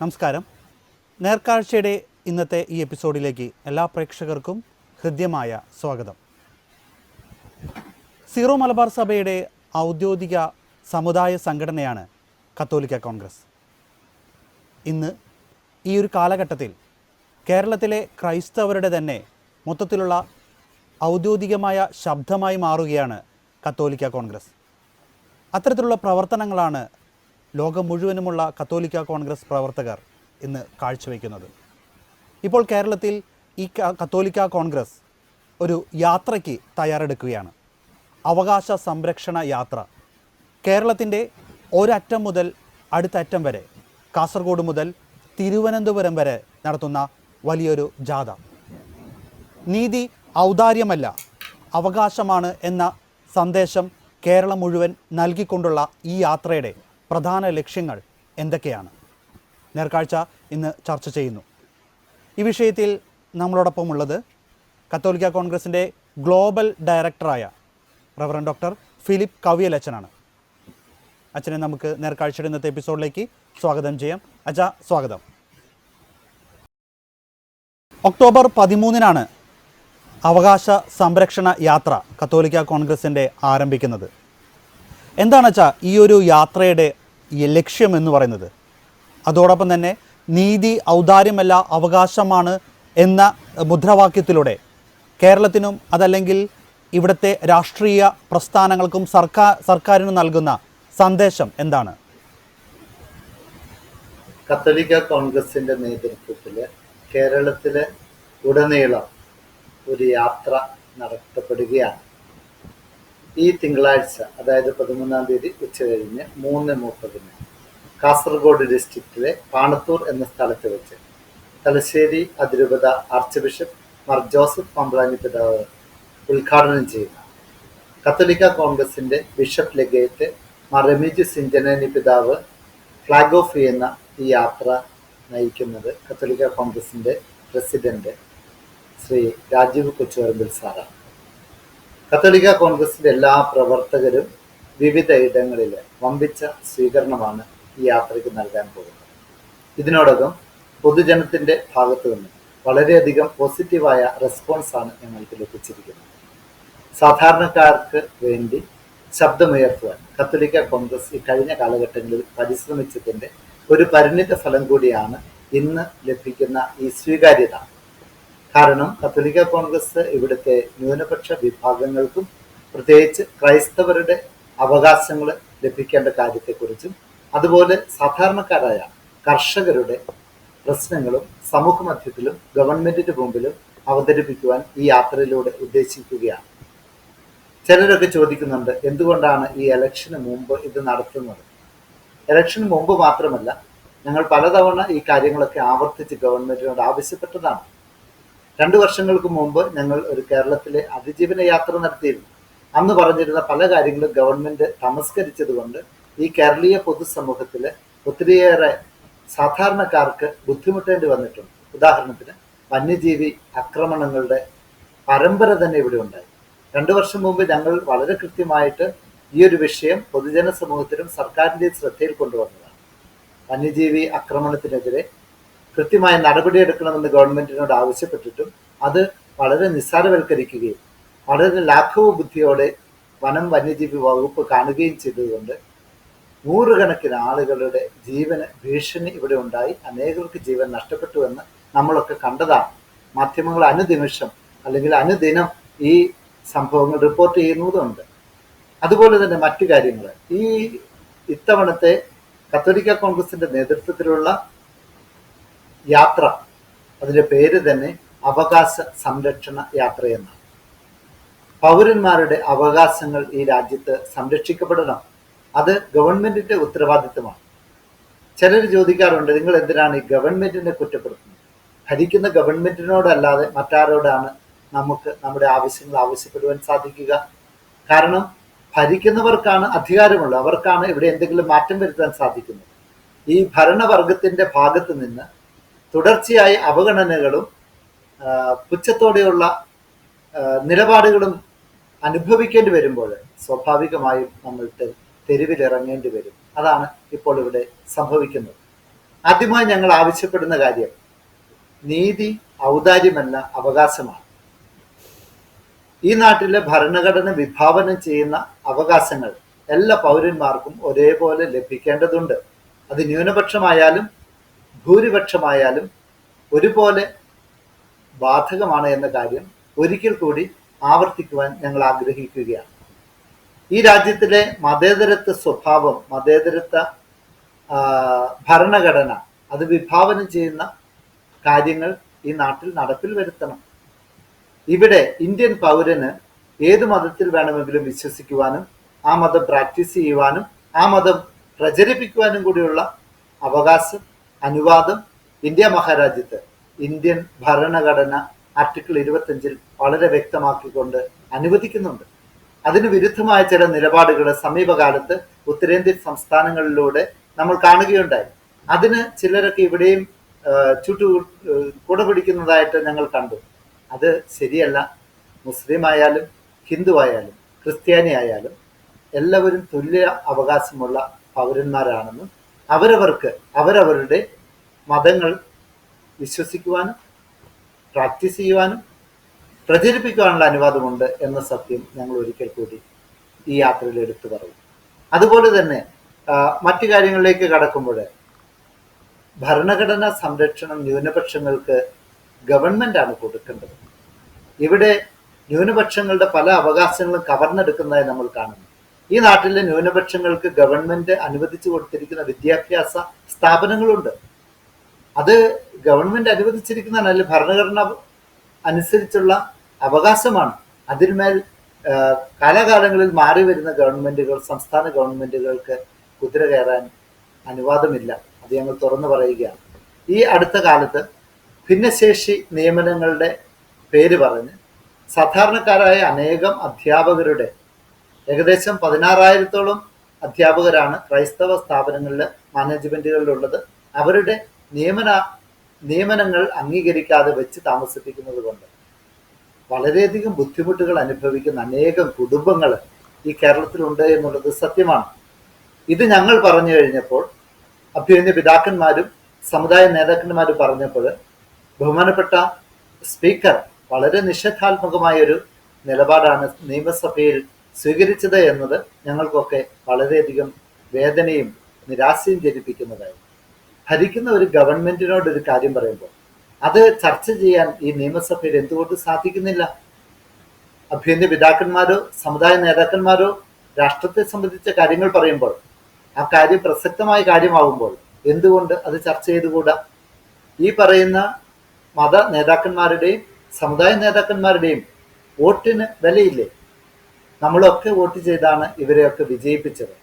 നമസ്കാരം. നേർക്കാഴ്ചയുടെ ഇന്നത്തെ ഈ എപ്പിസോഡിലേക്ക് എല്ലാ പ്രേക്ഷകർക്കും ഹൃദ്യമായ സ്വാഗതം. സീറോ മലബാർ സഭയുടെ ഔദ്യോഗിക സമുദായ സംഘടനയാണ് കത്തോലിക്ക കോൺഗ്രസ്. ഇന്ന് ഈ ഒരു കാലഘട്ടത്തിൽ കേരളത്തിലെ ക്രൈസ്തവരുടെ തന്നെ മൊത്തത്തിലുള്ള ഔദ്യോഗികമായ ശബ്ദമായി മാറുകയാണ് കത്തോലിക്ക കോൺഗ്രസ്. അത്തരത്തിലുള്ള പ്രവർത്തനങ്ങളാണ് ലോകം മുഴുവനുമുള്ള കത്തോലിക്ക കോൺഗ്രസ് പ്രവർത്തകർ ഇന്ന് കാഴ്ചവെക്കുന്നത്. ഇപ്പോൾ കേരളത്തിൽ ഈ കത്തോലിക്ക കോൺഗ്രസ് ഒരു യാത്രയ്ക്ക് തയ്യാറെടുക്കുകയാണ്. അവകാശ സംരക്ഷണ യാത്ര. കേരളത്തിൻ്റെ ഒരറ്റം മുതൽ അടുത്ത അറ്റം വരെ, കാസർഗോഡ് മുതൽ തിരുവനന്തപുരം വരെ നടത്തുന്ന വലിയൊരു ജാഥ. നീതി ഔദാര്യമല്ല, അവകാശമാണ് എന്ന സന്ദേശം കേരളം മുഴുവൻ നൽകിക്കൊണ്ടുള്ള ഈ യാത്രയുടെ പ്രധാന ലക്ഷ്യങ്ങൾ എന്തൊക്കെയാണ്? നേർക്കാഴ്ച ഇന്ന് ചർച്ച ചെയ്യുന്നു. ഈ വിഷയത്തിൽ നമ്മളോടൊപ്പം ഉള്ളത് കത്തോലിക്ക കോൺഗ്രസിൻ്റെ ഗ്ലോബൽ ഡയറക്ടറായ റവറൻഡ് ഡോക്ടർ ഫിലിപ്പ് കവിയലച്ചനാണ്. അച്ഛനെ നമുക്ക് നേർക്കാഴ്ചയുടെ ഇന്നത്തെ എപ്പിസോഡിലേക്ക് സ്വാഗതം ചെയ്യാം. അച്ഛ, സ്വാഗതം. ഒക്ടോബർ 13 അവകാശ സംരക്ഷണ യാത്ര കത്തോലിക്ക കോൺഗ്രസിൻ്റെ ആരംഭിക്കുന്നത്. എന്താണ് അച്ഛാ ഈ ഒരു യാത്രയുടെ ലക്ഷ്യം എന്ന് പറയുന്നത്? അതോടൊപ്പം തന്നെ നീതി ഔദാര്യമല്ല, അവകാശമാണ് എന്ന മുദ്രാവാക്യത്തിലൂടെ കേരളത്തിനും അതല്ലെങ്കിൽ ഇവിടുത്തെ രാഷ്ട്രീയ പ്രസ്ഥാനങ്ങൾക്കും സർക്കാരിനും നൽകുന്ന സന്ദേശം എന്താണ്? കത്തോലിക്ക കോൺഗ്രസിൻ്റെ നേതൃത്വത്തിൽ കേരളത്തിലെ ഉടനീളം ഒരു യാത്ര നടത്തപ്പെടുകയാണ്. ഈ തിങ്കളാഴ്ച, അതായത് 13 തീയതി ഉച്ചകഴിഞ്ഞ് 3:30 കാസർഗോഡ് ഡിസ്ട്രിക്റ്റിലെ പാണത്തൂർ എന്ന സ്ഥലത്ത് വെച്ച് തലശ്ശേരി അതിരൂപത ആർച്ച് ബിഷപ്പ് മാർ ജോസഫ് പമ്പ്ളാനി പിതാവ് ഉദ്ഘാടനം ചെയ്യുന്ന കത്തോലിക്ക കോൺഗ്രസിൻ്റെ ബിഷപ്പ് ലെഗേറ്റ് മാർ റെമീജി സിഞ്ചനേനി പിതാവ് ഫ്ലാഗ് ഓഫ് ചെയ്യുന്ന ഈ യാത്ര നയിക്കുന്നത് കത്തോലിക്ക കോൺഗ്രസിൻ്റെ പ്രസിഡന്റ് ശ്രീ രാജീവ് കൊച്ചുപറമ്പിൽ സാറാണ്. കത്തോലിക്ക കോൺഗ്രസിൻ്റെ എല്ലാ പ്രവർത്തകരും വിവിധ ഇടങ്ങളിൽ വമ്പിച്ച സ്വീകരണമാണ് ഈ യാത്രയ്ക്ക് നൽകാൻ പോകുന്നത്. ഇതിനോടകം പൊതുജനത്തിൻ്റെ ഭാഗത്തു നിന്ന് വളരെയധികം പോസിറ്റീവായ റെസ്പോൺസാണ് ഞങ്ങൾക്ക് ലഭിച്ചിരിക്കുന്നത്. സാധാരണക്കാർക്ക് വേണ്ടി ശബ്ദമുയർത്തുവാൻ കത്തോലിക്ക കോൺഗ്രസ് ഈ കഴിഞ്ഞ കാലഘട്ടങ്ങളിൽ പരിശ്രമിച്ചതിൻ്റെ ഒരു പരിണിത ഫലം കൂടിയാണ് ഇന്ന് ലഭിക്കുന്ന ഈ സ്വീകാര്യത. കാരണം കത്തോലിക്ക കോൺഗ്രസ് ഇവിടുത്തെ ന്യൂനപക്ഷ വിഭാഗങ്ങൾക്കും പ്രത്യേകിച്ച് ക്രൈസ്തവരുടെ അവകാശങ്ങൾ ലഭിക്കേണ്ട കാര്യത്തെക്കുറിച്ചും അതുപോലെ സാധാരണക്കാരായ കർഷകരുടെ പ്രശ്നങ്ങളും സമൂഹ മധ്യത്തിലും ഗവൺമെന്റിന്റെ മുമ്പിലും അവതരിപ്പിക്കുവാൻ ഈ യാത്രയിലൂടെ ഉദ്ദേശിക്കുകയാണ്. ചിലരൊക്കെ ചോദിക്കുന്നുണ്ട്, എന്തുകൊണ്ടാണ് ഈ ഇലക്ഷന് മുമ്പ് ഇത് നടത്തുന്നത്? ഇലക്ഷന് മുമ്പ് മാത്രമല്ല, ഞങ്ങൾ പലതവണ ഈ കാര്യങ്ങളൊക്കെ ആവർത്തിച്ച് ഗവൺമെന്റിനോട് ആവശ്യപ്പെട്ടതാണ്. 2 വർഷങ്ങൾക്ക് മുമ്പ് ഞങ്ങൾ ഒരു കേരളത്തിലെ അതിജീവന യാത്ര നടത്തിയിരുന്നു. അന്ന് പറഞ്ഞിരുന്ന പല കാര്യങ്ങളും ഗവൺമെന്റ് തമസ്കരിച്ചതുകൊണ്ട് ഈ കേരളീയ പൊതുസമൂഹത്തിൽ ഒത്തിരിയേറെ സാധാരണക്കാർക്ക് ബുദ്ധിമുട്ടേണ്ടി വന്നിട്ടുണ്ട്. ഉദാഹരണത്തിന് വന്യജീവി ആക്രമണങ്ങളുടെ പരമ്പര തന്നെ ഇവിടെ ഉണ്ടായി. 2 വർഷം മുമ്പ് ഞങ്ങൾ വളരെ കൃത്യമായിട്ട് ഈ ഒരു വിഷയം പൊതുജന സമൂഹത്തിനും സർക്കാരിൻ്റെ ശ്രദ്ധയിൽ കൊണ്ടുവന്നതാണ്. വന്യജീവി ആക്രമണത്തിനെതിരെ കൃത്യമായ നടപടിയെടുക്കണമെന്ന് ഗവൺമെന്റിനോട് ആവശ്യപ്പെട്ടിട്ടും അത് വളരെ നിസ്സാരവൽക്കരിക്കുകയും വളരെ ലാഘവ ബുദ്ധിയോടെ വനം വന്യജീവി വകുപ്പ് കാണുകയും ചെയ്തതുകൊണ്ട് നൂറുകണക്കിന് ആളുകളുടെ ജീവന് ഭീഷണി ഇവിടെ ഉണ്ടായി. അനേകർക്ക് ജീവൻ നഷ്ടപ്പെട്ടുവെന്ന് നമ്മളൊക്കെ കണ്ടതാണ്. മാധ്യമങ്ങൾ അനുനിമിഷം അല്ലെങ്കിൽ അനുദിനം ഈ സംഭവങ്ങൾ റിപ്പോർട്ട് ചെയ്യുന്നതുണ്ട്. അതുപോലെ തന്നെ മറ്റു കാര്യങ്ങൾ, ഈ ഇത്തവണത്തെ കത്തോലിക്ക കോൺഗ്രസിന്റെ നേതൃത്വത്തിലുള്ള യാത്ര, അതിന്റെ പേര് തന്നെ അവകാശ സംരക്ഷണ യാത്ര എന്നാണ്. പൗരന്മാരുടെ അവകാശങ്ങൾ ഈ രാജ്യത്ത് സംരക്ഷിക്കപ്പെടണം. അത് ഗവൺമെന്റിന്റെ ഉത്തരവാദിത്തമാണ്. ചിലർ ചോദിക്കാറുണ്ട്, നിങ്ങൾ എന്തിനാണ് ഈ ഗവൺമെന്റിനെ കുറ്റപ്പെടുത്തുന്നത്? ഭരിക്കുന്ന ഗവൺമെന്റിനോടല്ലാതെ മറ്റാരോടാണ് നമുക്ക് നമ്മുടെ ആവശ്യങ്ങൾ ആവശ്യപ്പെടുവാൻ സാധിക്കുക? കാരണം ഭരിക്കുന്നവർക്കാണ് അധികാരമുള്ളത്, അവർക്കാണ് ഇവിടെ എന്തെങ്കിലും മാറ്റം വരുത്താൻ സാധിക്കുന്നത്. ഈ ഭരണവർഗത്തിന്റെ ഭാഗത്ത് നിന്ന് തുടർച്ചയായ അവഗണനകളും പുച്ഛത്തോടെയുള്ള നിലപാടുകളും അനുഭവിക്കേണ്ടി വരുമ്പോൾ സ്വാഭാവികമായും നമ്മൾ തെരുവിലിറങ്ങേണ്ടി വരും. അതാണ് ഇപ്പോൾ ഇവിടെ സംഭവിക്കുന്നത്. ആദ്യമായി ഞങ്ങൾ ആവശ്യപ്പെടുന്ന കാര്യം നീതി ഔദാര്യമല്ല, അവകാശമാണ്. ഈ നാട്ടിലെ ഭരണഘടന വിഭാവനം ചെയ്യുന്ന അവകാശങ്ങൾ എല്ലാ പൗരന്മാർക്കും ഒരേപോലെ ലഭിക്കേണ്ടതുണ്ട്. അത് ന്യൂനപക്ഷമായാലും ഭൂരിപക്ഷമായാലും ഒരുപോലെ ബാധകമാണ് എന്ന കാര്യം ഒരിക്കൽ കൂടി ആവർത്തിക്കുവാൻ ഞങ്ങൾ ആഗ്രഹിക്കുകയാണ്. ഈ രാജ്യത്തിലെ മതേതരത്വ സ്വഭാവം, മതേതരത്വ ഭരണഘടന അത് വിഭാവനം ചെയ്യുന്ന കാര്യങ്ങൾ ഈ നാട്ടിൽ നടപ്പിൽ വരുത്തണം. ഇവിടെ ഇന്ത്യൻ പൗരന് ഏത് മതത്തിൽ വേണമെങ്കിലും വിശ്വസിക്കുവാനും ആ മതം പ്രാക്ടീസ് ചെയ്യുവാനും ആ മതം പ്രചരിപ്പിക്കുവാനും കൂടിയുള്ള അവകാശം, അനുവാദം ഇന്ത്യ മഹാരാജ്യത്ത് ഇന്ത്യൻ ഭരണഘടന ആർട്ടിക്കിൾ 25 വളരെ വ്യക്തമാക്കിക്കൊണ്ട് അനുവദിക്കുന്നുണ്ട്. അതിന് വിരുദ്ധമായ ചില നിലപാടുകൾ സമീപകാലത്ത് ഉത്തരേന്ത്യൻ സംസ്ഥാനങ്ങളിലൂടെ നമ്മൾ കാണുകയുണ്ടായി. അതിന് ചിലരൊക്കെ ഇവിടെയും കുട പിടിക്കുന്നതായിട്ട് ഞങ്ങൾ കണ്ടു. അത് ശരിയല്ല. മുസ്ലിം ആയാലും ഹിന്ദു ആയാലും ക്രിസ്ത്യാനി ആയാലും എല്ലാവരും തുല്യ അവകാശമുള്ള പൗരന്മാരാണെന്നും അവരവർക്ക് അവരവരുടെ മതങ്ങൾ വിശ്വസിക്കുവാനും പ്രാക്ടീസ് ചെയ്യുവാനും പ്രചരിപ്പിക്കുവാനുള്ള അനുവാദമുണ്ട് എന്ന സത്യം ഞങ്ങൾ ഒരിക്കൽ കൂടി ഈ യാത്രയിൽ എടുത്തു പറയും. അതുപോലെ തന്നെ മറ്റു കാര്യങ്ങളിലേക്ക് കടക്കുമ്പോൾ ഭരണഘടനാ സംരക്ഷണം ന്യൂനപക്ഷങ്ങൾക്ക് ഗവൺമെന്റാണ് കൊടുക്കേണ്ടത്. ഇവിടെ ന്യൂനപക്ഷങ്ങളുടെ പല അവകാശങ്ങളും കവർന്നെടുക്കുന്നതായി നമ്മൾ കാണുന്നു. ഈ നാട്ടിലെ ന്യൂനപക്ഷങ്ങൾക്ക് ഗവൺമെന്റ് അനുവദിച്ചു കൊടുത്തിരിക്കുന്ന വിദ്യാഭ്യാസ സ്ഥാപനങ്ങളുണ്ട്. അത് ഗവൺമെന്റ് അനുവദിച്ചിരിക്കുന്നതല്ല, ഭരണഘടന അനുസരിച്ചുള്ള അവകാശമാണ്. അതിന്മേൽ കാലാകാലങ്ങളിൽ മാറി വരുന്ന ഗവൺമെന്റുകൾ, സംസ്ഥാന ഗവൺമെന്റുകൾക്ക് കുതിര കയറാൻ അനുവാദമില്ല. അത് ഞങ്ങൾ തുറന്നു പറയുകയാണ്. ഈ അടുത്ത കാലത്ത് ഭിന്നശേഷി നിയമനങ്ങളുടെ പേര് പറഞ്ഞ് സാധാരണക്കാരായ അനേകം അധ്യാപകരുടെ ഏകദേശം 16,000-ഓളം അധ്യാപകരാണ് ക്രൈസ്തവ സ്ഥാപനങ്ങളിൽ മാനേജ്മെന്റുകളിലുള്ളത്. അവരുടെ നിയമനങ്ങൾ അംഗീകരിക്കാതെ വെച്ച് താമസിപ്പിക്കുന്നത് കൊണ്ട് വളരെയധികം ബുദ്ധിമുട്ടുകൾ അനുഭവിക്കുന്ന അനേകം കുടുംബങ്ങൾ ഈ കേരളത്തിലുണ്ട് എന്നുള്ളത് സത്യമാണ്. ഇത് ഞങ്ങൾ പറഞ്ഞു കഴിഞ്ഞപ്പോൾ അഭ്യുന്നത പിതാക്കന്മാരും സമുദായ നേതാക്കന്മാരും പറഞ്ഞപ്പോൾ ബഹുമാനപ്പെട്ട സ്പീക്കർ വളരെ നിഷേധാത്മകമായൊരു നിലപാടാണ് നിയമസഭയിൽ സ്വീകരിച്ചത് എന്നത് ഞങ്ങൾക്കൊക്കെ വളരെയധികം വേദനയും നിരാശയും ജനിപ്പിക്കുന്നതായി. ഭരിക്കുന്ന ഒരു ഗവൺമെന്റിനോട് ഒരു കാര്യം പറയുമ്പോൾ അത് ചർച്ച ചെയ്യാൻ ഈ നിയമസഭയിൽ എന്തുകൊണ്ട് സാധിക്കുന്നില്ല? അഭ്യുന്നത പിതാക്കന്മാരോ സമുദായ നേതാക്കന്മാരോ രാഷ്ട്രത്തെ സംബന്ധിച്ച കാര്യങ്ങൾ പറയുമ്പോൾ ആ കാര്യം പ്രസക്തമായ കാര്യമാകുമ്പോൾ എന്തുകൊണ്ട് അത് ചർച്ച ചെയ്തുകൂടാ? ഈ പറയുന്ന മത നേതാക്കന്മാരുടെയും സമുദായ നേതാക്കന്മാരുടെയും വോട്ടിന് വിലയില്ലേ? നമ്മളൊക്കെ വോട്ട് ചെയ്താണ് ഇവരെയൊക്കെ വിജയിപ്പിച്ചത്.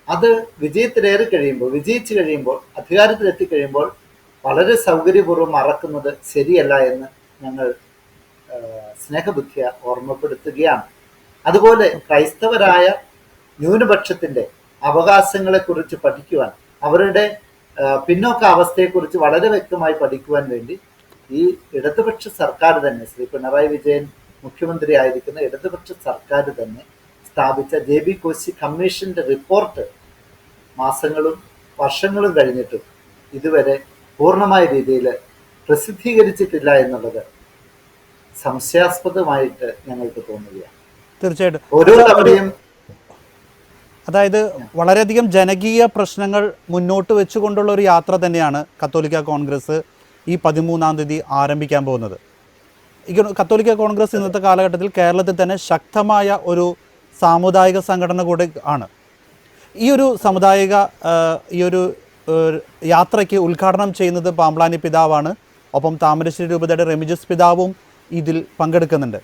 അത് വിജയത്തിലേറി കഴിയുമ്പോൾ, വിജയിച്ചു കഴിയുമ്പോൾ, അധികാരത്തിലെത്തിക്കഴിയുമ്പോൾ വളരെ സൗകര്യപൂർവ്വം മറക്കുന്നത് ശരിയല്ല എന്ന് ഞങ്ങൾ സ്നേഹബുദ്ധിയ ഓർമ്മപ്പെടുത്തുകയാണ്. അതുപോലെ ക്രൈസ്തവരായ ന്യൂനപക്ഷത്തിന്റെ അവകാശങ്ങളെക്കുറിച്ച് പഠിക്കുവാൻ, അവരുടെ പിന്നോക്ക അവസ്ഥയെക്കുറിച്ച് വളരെ വ്യക്തമായി പഠിക്കുവാൻ വേണ്ടി ഈ ഇടതുപക്ഷ സർക്കാർ തന്നെ, ശ്രീ പിണറായി വിജയൻ മുഖ്യമന്ത്രി ആയിരിക്കുന്ന ഇടതുപക്ഷ സർക്കാർ തന്നെ സ്ഥാപിച്ച JB കോശി കമ്മീഷന്റെ റിപ്പോർട്ട് മാസങ്ങളും വർഷങ്ങളും കഴിഞ്ഞിട്ടും ഇതുവരെ പൂർണ്ണമായ രീതിയിൽ പ്രസിദ്ധീകരിച്ചിട്ടില്ല എന്നുള്ളത് സംശയാസ്പദമായിട്ട് ഞങ്ങൾക്ക് തോന്നുകയാണ്. തീർച്ചയായിട്ടും ഓരോ തവണയും അതായത് വളരെയധികം ജനകീയ പ്രശ്നങ്ങൾ മുന്നോട്ട് വെച്ചുകൊണ്ടുള്ള ഒരു യാത്ര തന്നെയാണ് കത്തോലിക്ക കോൺഗ്രസ് ഈ 13-ാം തീയതി ആരംഭിക്കാൻ പോകുന്നത്. കത്തോലിക്ക കോൺഗ്രസ് ഇന്നത്തെ കാലഘട്ടത്തിൽ കേരളത്തിൽ തന്നെ ശക്തമായ ഒരു സാമുദായിക സംഘടന കൂടെ ആണ്. ഈ ഒരു യാത്രയ്ക്ക് ഉദ്ഘാടനം ചെയ്യുന്നത് പാമ്പ്ളാനി പിതാവാണ്. ഒപ്പം താമരശ്ശേരി രൂപതയുടെ റെമിജസ് പിതാവും ഇതിൽ പങ്കെടുക്കുന്നുണ്ട്.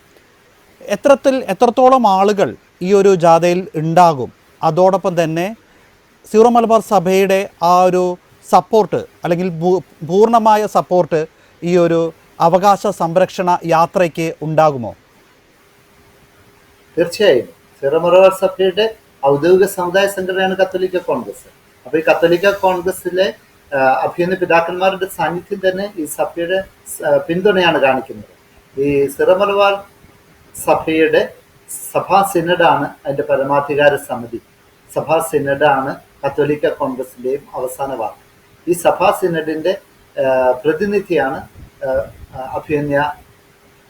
എത്രത്തോളം ആളുകൾ ഈ ഒരു ജാഥയിൽ ഉണ്ടാകും, അതോടൊപ്പം തന്നെ സീറോ മലബാർ സഭയുടെ ആ ഒരു സപ്പോർട്ട് അല്ലെങ്കിൽ പൂർണ്ണമായ സപ്പോർട്ട് ഈ ഒരു അവകാശ സംരക്ഷണ യാത്രയ്ക്ക് ഉണ്ടാകുമോ? തീർച്ചയായും സീറോ മലബാർ സഭയുടെ ഔദ്യോഗിക സമുദായ സംഘടനയാണ് കത്തോലിക്ക കോൺഗ്രസ്. അപ്പൊ ഈ കത്തോലിക്ക കോൺഗ്രസിലെ അഭ്യുന്നത പിതാക്കന്മാരുടെ സാന്നിധ്യം തന്നെ ഈ സഭയുടെ പിന്തുണയാണ് കാണിക്കുന്നത്. ഈ സീറോ മലബാർ സഭയുടെ സഭാ സിനഡാണ് അതിന്റെ പരമാധികാര സമിതി. സഭാ സിനഡാണ് കത്തോലിക്ക കോൺഗ്രസിന്റെയും അവസാന വാക്ക്. ഈ സഭാ സിനഡിന്റെ പ്രതിനിധിയാണ് അഭിമന്യ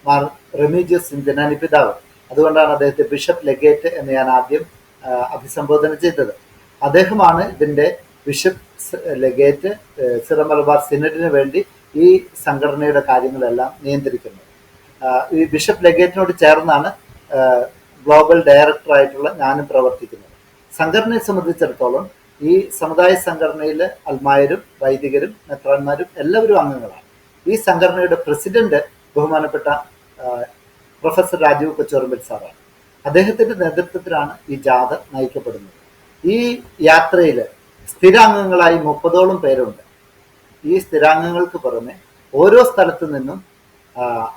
മാർ റെമീജിയസ് സിഞ്ചനാനി പിതാവ്. അതുകൊണ്ടാണ് അദ്ദേഹത്തെ ബിഷപ്പ് ലെഗേറ്റ് എന്ന് ഞാൻ ആദ്യം അഭിസംബോധന ചെയ്തത്. അദ്ദേഹമാണ് ഇതിന്റെ ബിഷപ്പ് ലെഗേറ്റ് സിറോ മലബാർ സിനഡിന് വേണ്ടി ഈ സംഘടനയുടെ കാര്യങ്ങളെല്ലാം നിയന്ത്രിക്കുന്നത്. ഈ ബിഷപ്പ് ലെഗേറ്റിനോട് ചേർന്നാണ് ഗ്ലോബൽ ഡയറക്ടറായിട്ടുള്ള ഞാനും പ്രവർത്തിക്കുന്നത്. സംഘടനയെ സംബന്ധിച്ചിടത്തോളം ഈ സമുദായ സംഘടനയിൽ അൽമായരും വൈദികരും മെത്രാന്മാരും എല്ലാവരും അംഗങ്ങളാണ്. ഈ സംഘടനയുടെ പ്രസിഡന്റ് ബഹുമാനപ്പെട്ട പ്രൊഫസർ രാജീവ് കൊച്ചോറമ്പിൽ സാറാണ്. അദ്ദേഹത്തിന്റെ നേതൃത്വത്തിലാണ് ഈ ജാഥ നയിക്കപ്പെടുന്നത്. ഈ യാത്രയിൽ സ്ഥിരാംഗങ്ങളായി 30ഓളം പേരുണ്ട്. ഈ സ്ഥിരാംഗങ്ങൾക്ക് പുറമെ ഓരോ സ്ഥലത്തു നിന്നും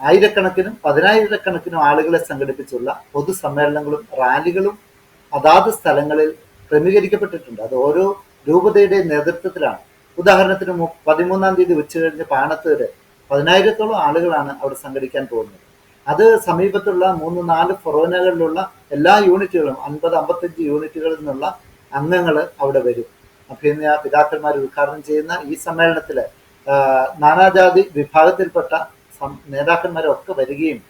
ആയിരക്കണക്കിനും പതിനായിരക്കണക്കിനും ആളുകളെ സംഘടിപ്പിച്ചുള്ള പൊതുസമ്മേളനങ്ങളും റാലികളും അതാത് സ്ഥലങ്ങളിൽ ക്രമീകരിക്കപ്പെട്ടിട്ടുണ്ട്. അത് ഓരോ രൂപതയുടെ നേതൃത്വത്തിലാണ്. ഉദാഹരണത്തിന് 13-ാം തീയതി ഉച്ച കഴിഞ്ഞ് പാണത്തൂര് 10,000-ഓളം ആളുകളാണ് അവിടെ സംഘടിക്കാൻ പോകുന്നത്. അത് സമീപത്തുള്ള 3-4 ഫൊറോനകളിലുള്ള എല്ലാ യൂണിറ്റുകളും 50-55 യൂണിറ്റുകളിൽ നിന്നുള്ള അംഗങ്ങൾ അവിടെ വരും. അഭിനയ പിതാക്കന്മാർ ഉദ്ഘാടനം ചെയ്യുന്ന ഈ സമ്മേളനത്തിൽ നാനാജാതി വിഭാഗത്തിൽപ്പെട്ട നേതാക്കന്മാരൊക്കെ വരികയും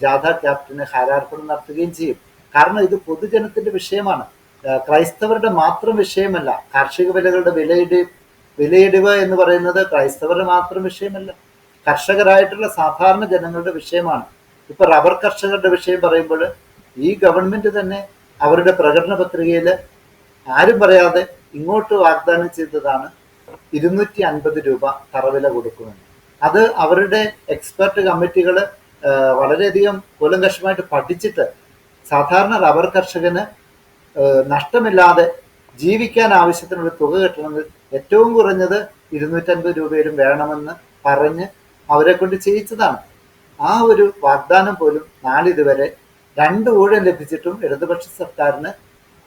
ജാഥ ക്യാപ്റ്റന് ഹാരാർപ്പണം നടത്തുകയും ചെയ്യും. കാരണം ഇത് പൊതുജനത്തിന്റെ വിഷയമാണ്, ക്രൈസ്തവരുടെ മാത്രം വിഷയമല്ല. കാർഷിക വിലകളുടെ വിലയിടിവ് എന്ന് പറയുന്നത് ക്രൈസ്തവരുടെ മാത്രം വിഷയമല്ല, കർഷകരായിട്ടുള്ള സാധാരണ ജനങ്ങളുടെ വിഷയമാണ്. ഇപ്പൊ റബ്ബർ കർഷകരുടെ വിഷയം പറയുമ്പോൾ ഈ ഗവൺമെന്റ് തന്നെ അവരുടെ പ്രകടന പത്രികയിൽ ആരും പറയാതെ ഇങ്ങോട്ട് വാഗ്ദാനം ചെയ്തതാണ് 250 രൂപ തറവില കൊടുക്കുമെന്ന്. അത് അവരുടെ എക്സ്പെർട്ട് കമ്മിറ്റികൾ വളരെയധികം കൂലങ്കഷമായിട്ട് പഠിച്ചിട്ട് സാധാരണ റബ്ബർ കർഷകന് നഷ്ടമില്ലാതെ ജീവിക്കാൻ ആവശ്യത്തിനുള്ള തുക കിട്ടണമെങ്കിൽ ഏറ്റവും കുറഞ്ഞത് 250 രൂപയിലും വേണമെന്ന് പറഞ്ഞ് അവരെ കൊണ്ട് ചെയ്യിച്ചതാണ്. ആ ഒരു വാഗ്ദാനം പോലും നാളിതുവരെ 2 ഊഴം ലഭിച്ചിട്ടും ഇടതുപക്ഷ സർക്കാരിന്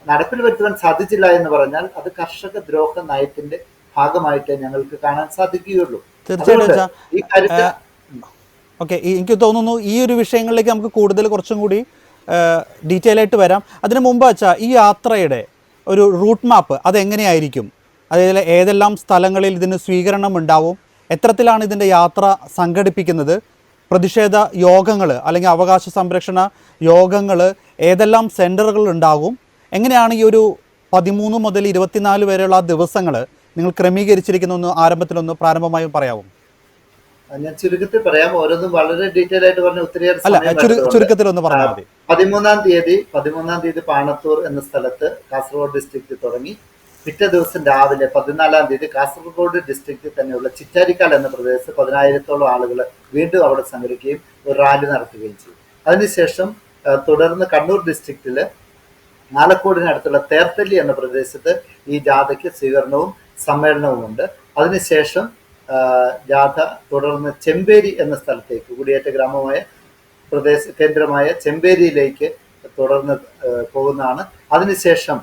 നടപ്പിൽ വരുത്തുവാൻ സാധിച്ചില്ല എന്ന് പറഞ്ഞാൽ അത് കർഷക ദ്രോഹ നയത്തിന്റെ ഭാഗമായിട്ട് ഞങ്ങൾക്ക് കാണാൻ സാധിക്കുകയുള്ളൂ. തീർച്ചയായിട്ടും ഓക്കെ, എനിക്ക് തോന്നുന്നു ഈ ഒരു വിഷയങ്ങളിലേക്ക് നമുക്ക് കൂടുതൽ കുറച്ചും കൂടി ഡീറ്റെയിൽ ആയിട്ട് വരാം. അതിനു മുമ്പ് വെച്ചാൽ ഈ യാത്രയുടെ ഒരു റൂട്ട് മാപ്പ് അതെങ്ങനെയായിരിക്കും? അതായത് ഏതെല്ലാം സ്ഥലങ്ങളിൽ ഇതിന് സ്വീകരണം ഉണ്ടാവും, എത്രത്തിലാണ് ഇതിൻ്റെ യാത്ര സംഘടിപ്പിക്കുന്നത്, പ്രതിഷേധ യോഗങ്ങൾ അല്ലെങ്കിൽ അവകാശ സംരക്ഷണ യോഗങ്ങൾ ഏതെല്ലാം സെൻറ്ററുകൾ ഉണ്ടാകും, എങ്ങനെയാണ് ഈ ഒരു 13 മുതൽ 24 വരെയുള്ള ദിവസങ്ങൾ നിങ്ങൾ ക്രമീകരിച്ചിരിക്കുന്ന ആരംഭത്തിലൊന്ന് പ്രാരംഭമായും പറയാവും? ഞാൻ ചുരുക്കത്തിൽ പറയാം, ഓരോന്നും വളരെ ഡീറ്റെയിൽ ആയിട്ട് പറഞ്ഞ ഒത്തിരിയേറെ ചുരുക്കത്തിൽ ഒന്ന് പറഞ്ഞാൽ മതി. 13-ാം തീയതി പാണത്തൂർ എന്ന സ്ഥലത്ത് കാസർഗോഡ് ഡിസ്ട്രിക്റ്റിൽ തുടങ്ങി പിറ്റേ ദിവസം രാവിലെ 14-ാം തീയതി കാസർഗോഡ് ഡിസ്ട്രിക്റ്റിൽ തന്നെയുള്ള ചിറ്റാരിക്കാൽ എന്ന പ്രദേശത്ത് 10,000-ഓളം ആളുകൾ വീണ്ടും അവിടെ സംഘടിക്കുകയും ഒരു റാലി നടത്തുകയും ചെയ്യും. അതിനുശേഷം തുടർന്ന് കണ്ണൂർ ഡിസ്ട്രിക്റ്റില് ആലക്കോടിനടുത്തുള്ള തേർത്തല്ലി എന്ന പ്രദേശത്ത് ഈ ജാഥയ്ക്ക് സ്വീകരണവും സമ്മേളനവും ഉണ്ട്. അതിനുശേഷം ജാഥ തുടർന്ന് ചെമ്പേരി എന്ന സ്ഥലത്തേക്ക്, കുടിയേറ്റ ഗ്രാമമായ കേന്ദ്രമായ ചെമ്പേരിയിലേക്ക് തുടർന്ന് പോകുന്നതാണ്. അതിനുശേഷം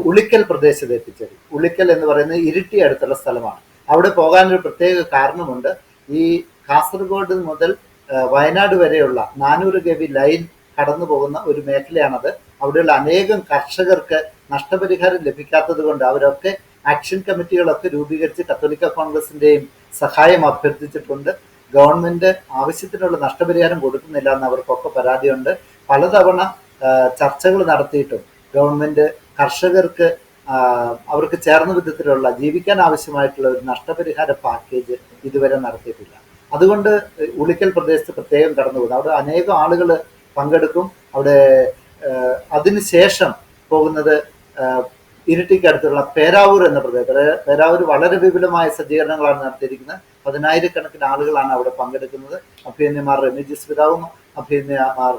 ഉളിക്കൽ പ്രദേശത്ത് എത്തിച്ചേരും. ഉളിക്കൽ എന്ന് പറയുന്നത് ഇരിട്ടി അടുത്തുള്ള സ്ഥലമാണ്. അവിടെ പോകാനൊരു പ്രത്യേക കാരണമുണ്ട്. ഈ കാസർഗോഡ് മുതൽ വയനാട് വരെയുള്ള 400 kV ലൈൻ കടന്നു പോകുന്ന ഒരു മേഖലയാണത്. അവിടെയുള്ള അനേകം കർഷകർക്ക് നഷ്ടപരിഹാരം ലഭിക്കാത്തത് കൊണ്ട് അവരൊക്കെ ആക്ഷൻ കമ്മിറ്റികളൊക്കെ രൂപീകരിച്ച് കത്തോലിക്ക കോൺഗ്രസിന്റെയും സഹായം അഭ്യർത്ഥിച്ചിട്ടുണ്ട്. ഗവൺമെന്റ് ആവശ്യത്തിനുള്ള നഷ്ടപരിഹാരം കൊടുക്കുന്നില്ല എന്ന് അവർക്കൊക്കെ പരാതിയുണ്ട്. പലതവണ ചർച്ചകൾ നടത്തിയിട്ടും ഗവൺമെന്റ് കർഷകർക്ക് അവർക്ക് ചേർന്ന വിധത്തിലുള്ള ജീവിക്കാൻ ആവശ്യമായിട്ടുള്ള ഒരു നഷ്ടപരിഹാര പാക്കേജ് ഇതുവരെ നടത്തിയിട്ടില്ല. അതുകൊണ്ട് ഉളിക്കൽ പ്രദേശത്ത് പ്രത്യേകം കടന്നു പോകുന്നു. അവിടെ അനേകം ആളുകൾ പങ്കെടുക്കും. അവിടെ അതിനുശേഷം പോകുന്നത് ഇരിട്ടിക്ക് അടുത്തുള്ള പേരാവൂർ എന്ന പ്രദേശം. പേരാവൂർ വളരെ വിപുലമായ സജ്ജീകരണങ്ങളാണ് നടത്തിയിരിക്കുന്നത്. 10,000-കണക്കിന് ആളുകളാണ് അവിടെ പങ്കെടുക്കുന്നത്. അഭിനന്യമാർ റെമീജിയസ് പിതാവും അഭിനന്യമാർ